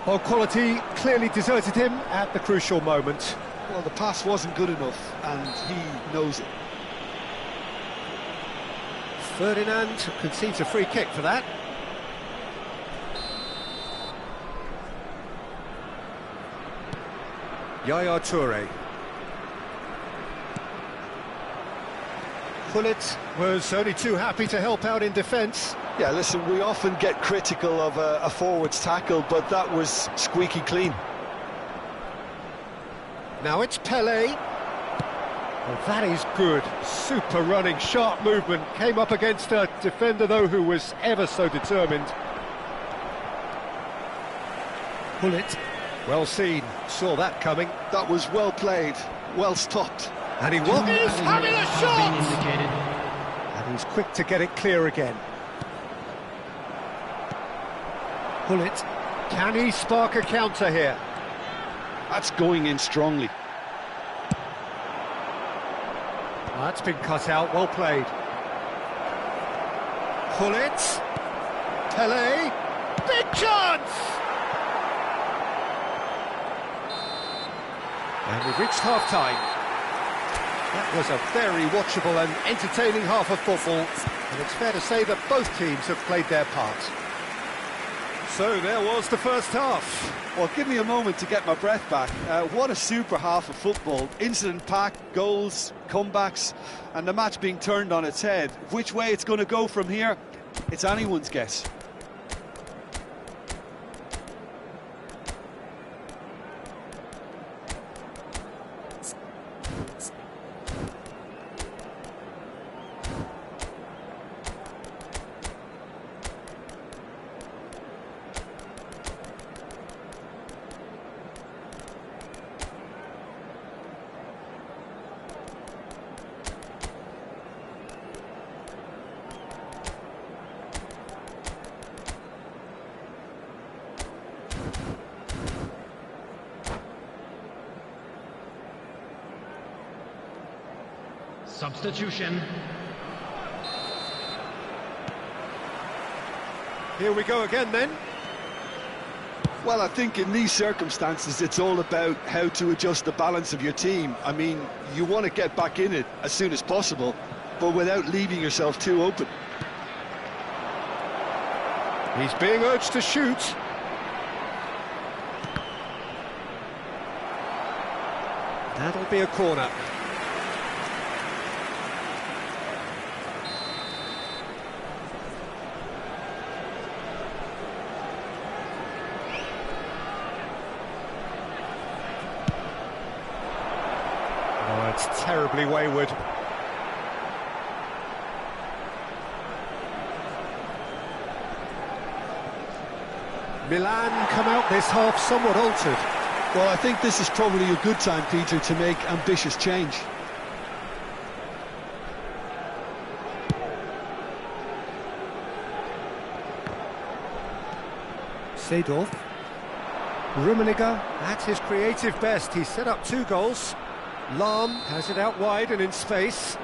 S1: Well, quality clearly deserted him at the crucial moment.
S2: Well, the pass wasn't good enough, and he knows it.
S4: Ferdinand concedes a free kick for that. Yaya Toure.
S1: Gullit was only too happy to help out in defence.
S2: Yeah, listen, we often get critical of a forward's tackle, but that was squeaky clean.
S1: Now it's Pelé. Well, that is good. Super running, sharp movement. Came up against a defender, though, who was ever so determined. Pull it. Well seen, saw that coming.
S5: That was well played, well stopped.
S1: And he was having a shot!
S3: Indicated.
S1: And he's quick to get it clear again. Pull it. Can he spark a counter here?
S5: That's going in strongly.
S1: That's been cut out, well played. Pull it. Tele. Big chance! And we've reached half-time. That was a very watchable and entertaining half of football, and it's fair to say that both teams have played their part. So there was the first half.
S2: Well, give me a moment to get my breath back. What a super half of football. Incident-packed, goals, comebacks, and the match being turned on its head. Which way it's going to go from here, it's anyone's guess.
S3: Substitution.
S1: Here we go again then.
S5: Well, I think in these circumstances, it's all about how to adjust the balance of your team. I mean, you want to get back in it as soon as possible, but without leaving yourself too open.
S1: He's being urged to shoot. That'll be a corner. Oh, it's terribly wayward. Milan come out this half somewhat altered.
S2: Well, I think this is probably a good time, Peter, to make ambitious change.
S1: Seedorf. Rummenigge at his creative best. He's set up 2 goals. Lahm has it out wide and in space.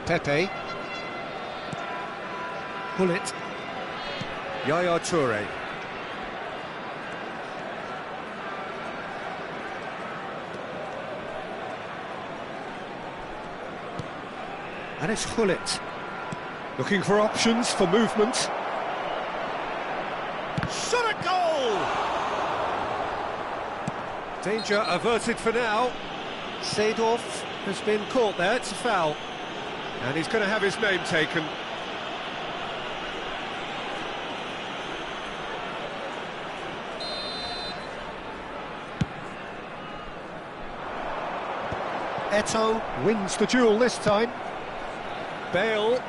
S1: Pepe. Pull it. Yaya Toure. And it's Hullet. Looking for options for movement. Shot at goal! Danger averted for now. Seedorf has been caught there, it's a foul. And he's going to have his name taken. Eto'o wins the duel this time. Bale.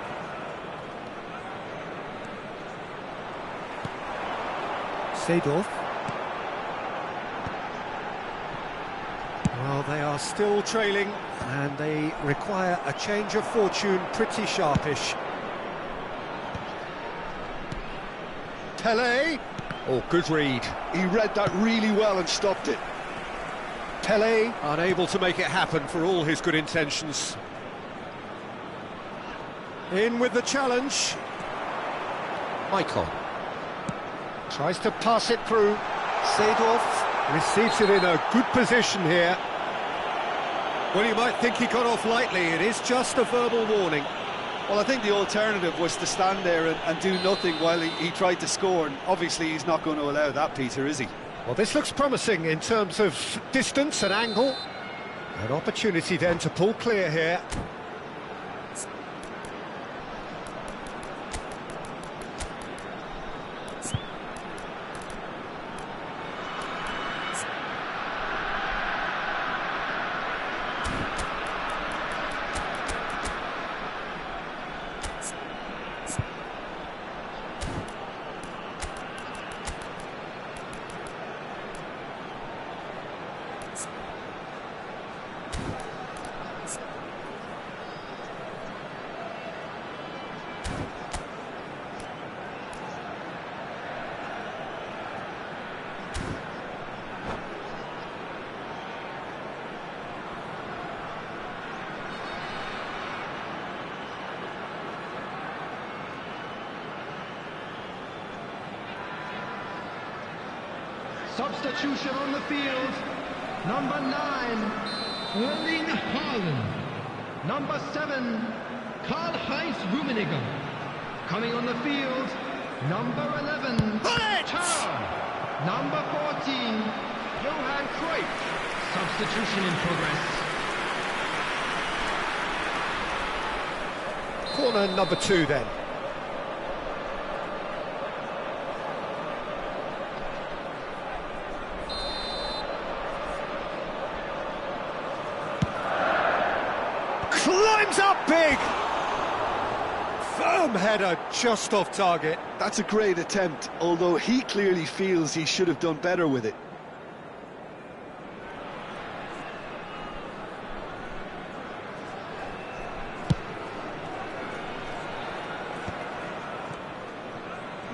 S1: Seedorf. Well, they are still trailing, and they require a change of fortune pretty sharpish. Tele. Oh, good read.
S5: He read that really well and stopped it.
S1: Tele unable to make it happen for all his good intentions. In with the challenge. Michael. Tries to pass it through. Seedorf receives it in a good position here. Well, you might think he got off lightly. It is just a verbal warning.
S2: Well, I think the alternative was to stand there and do nothing while he tried to score, and obviously he's not going to allow that, Peter, is he?
S1: Well, this looks promising in terms of distance and angle. An opportunity then to pull clear here.
S3: Substitution on the field. Number 9, Erling Haaland. Number 7, Karl-Heinz Rummenigge. Coming on the field, number 11, Ter. Number 14, Johan Cruyff. Substitution in progress.
S1: Corner number 2 then. Climbs up big! Firm header just off target.
S5: That's a great attempt, although he clearly feels he should have done better with it.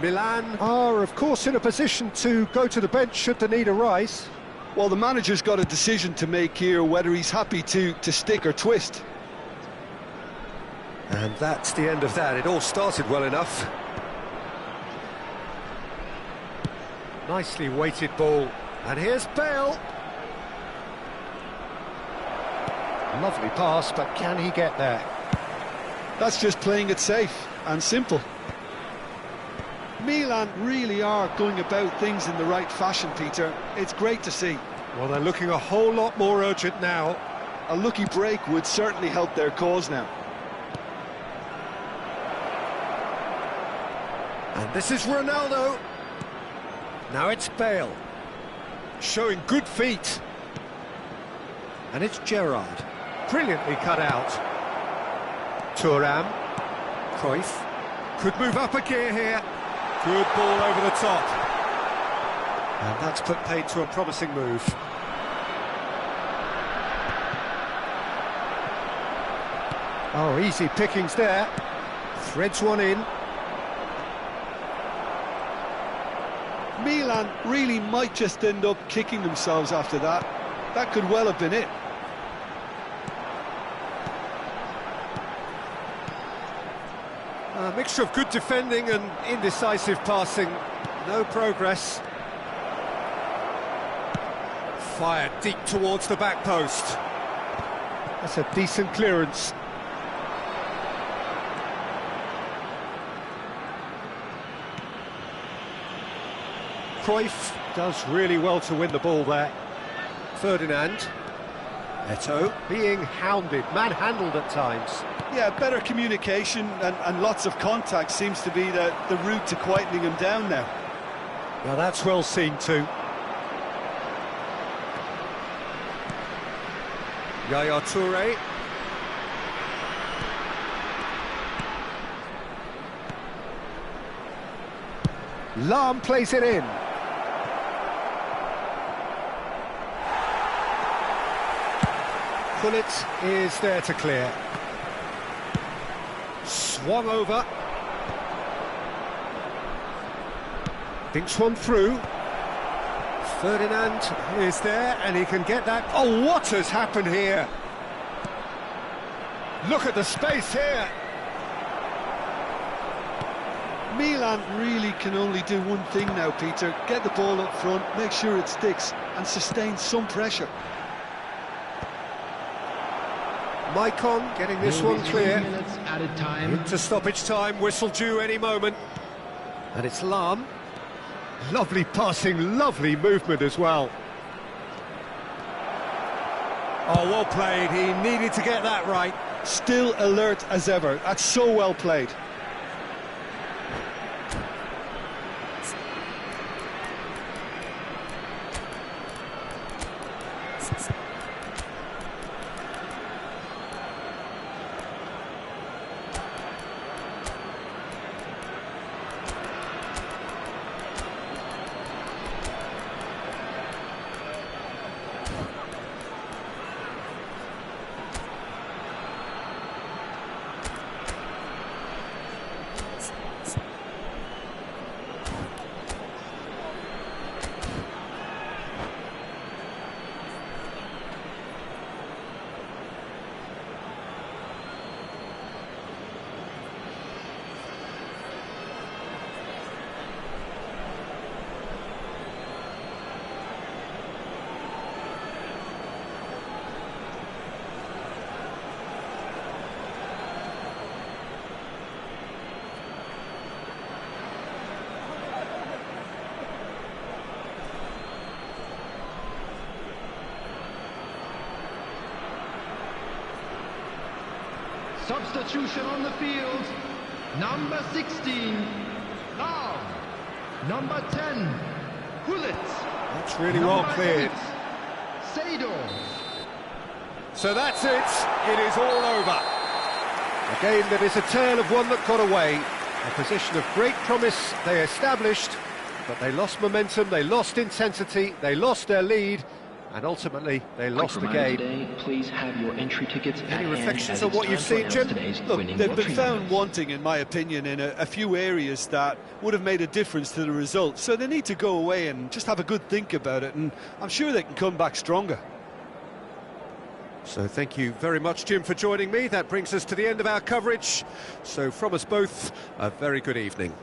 S1: Milan are, of course, in a position to go to the bench should the need arise.
S5: Well, the manager's got a decision to make here, whether he's happy to stick or twist.
S1: And that's the end of that. It all started well enough. Nicely weighted ball. And here's Bale. Lovely pass, but can he get there?
S5: That's just playing it safe and simple. Milan really are going about things in the right fashion, Peter. It's great to see.
S1: Well, they're looking a whole lot more urgent now.
S5: A lucky break would certainly help their cause now.
S1: And this is Ronaldo. Now it's Bale. Showing good feet. And it's Gerrard. Brilliantly cut out. Thuram. Cruyff. Could move up a gear here. Good ball over the top. And that's put paid to a promising move. Oh, easy pickings there. Threads one in.
S5: Milan really might just end up kicking themselves after that. That could well have been it.
S1: A mixture of good defending and indecisive passing. No progress. Fired deep towards the back post. That's a decent clearance. Cruyff does really well to win the ball there. Ferdinand. Eto'o being hounded, manhandled at times.
S2: Yeah, better communication and lots of contact seems to be the route to quietening him down now.
S1: Now that's well seen too. Yaya Toure. Lahm plays it in. Gullit is there to clear. Swung over. Thinks one through. Ferdinand is there and he can get that. Oh, what has happened here? Look at the space here.
S5: Milan really can only do one thing now, Peter. Get the ball up front, make sure it sticks and sustain some pressure.
S1: Maicon getting this one clear.
S3: Added time.
S1: Into stoppage time, whistle due any moment. And it's Lahm. Lovely passing, lovely movement as well. Oh, well played. He needed to get that right.
S5: Still alert as ever. That's so well played.
S3: Substitution on the field. Number 16, Love. Number 10, Hullet.
S4: That's really well cleared.
S3: Seydorf.
S4: So that's it. It is all over. A game that is a tale of one that got away. A position of great promise they established, but they lost momentum, they lost intensity, they lost their lead, and ultimately they lost the game.
S3: Today, please have your entry tickets.
S4: Any reflections on what you've seen, Jim?
S2: Look, they've been found wanting, in my opinion, in a few areas that would have made a difference to the result. So they need to go away and just have a good think about it, and I'm sure they can come back stronger.
S4: So thank you very much, Jim, for joining me. That brings us to the end of our coverage. So from us both, a very good evening.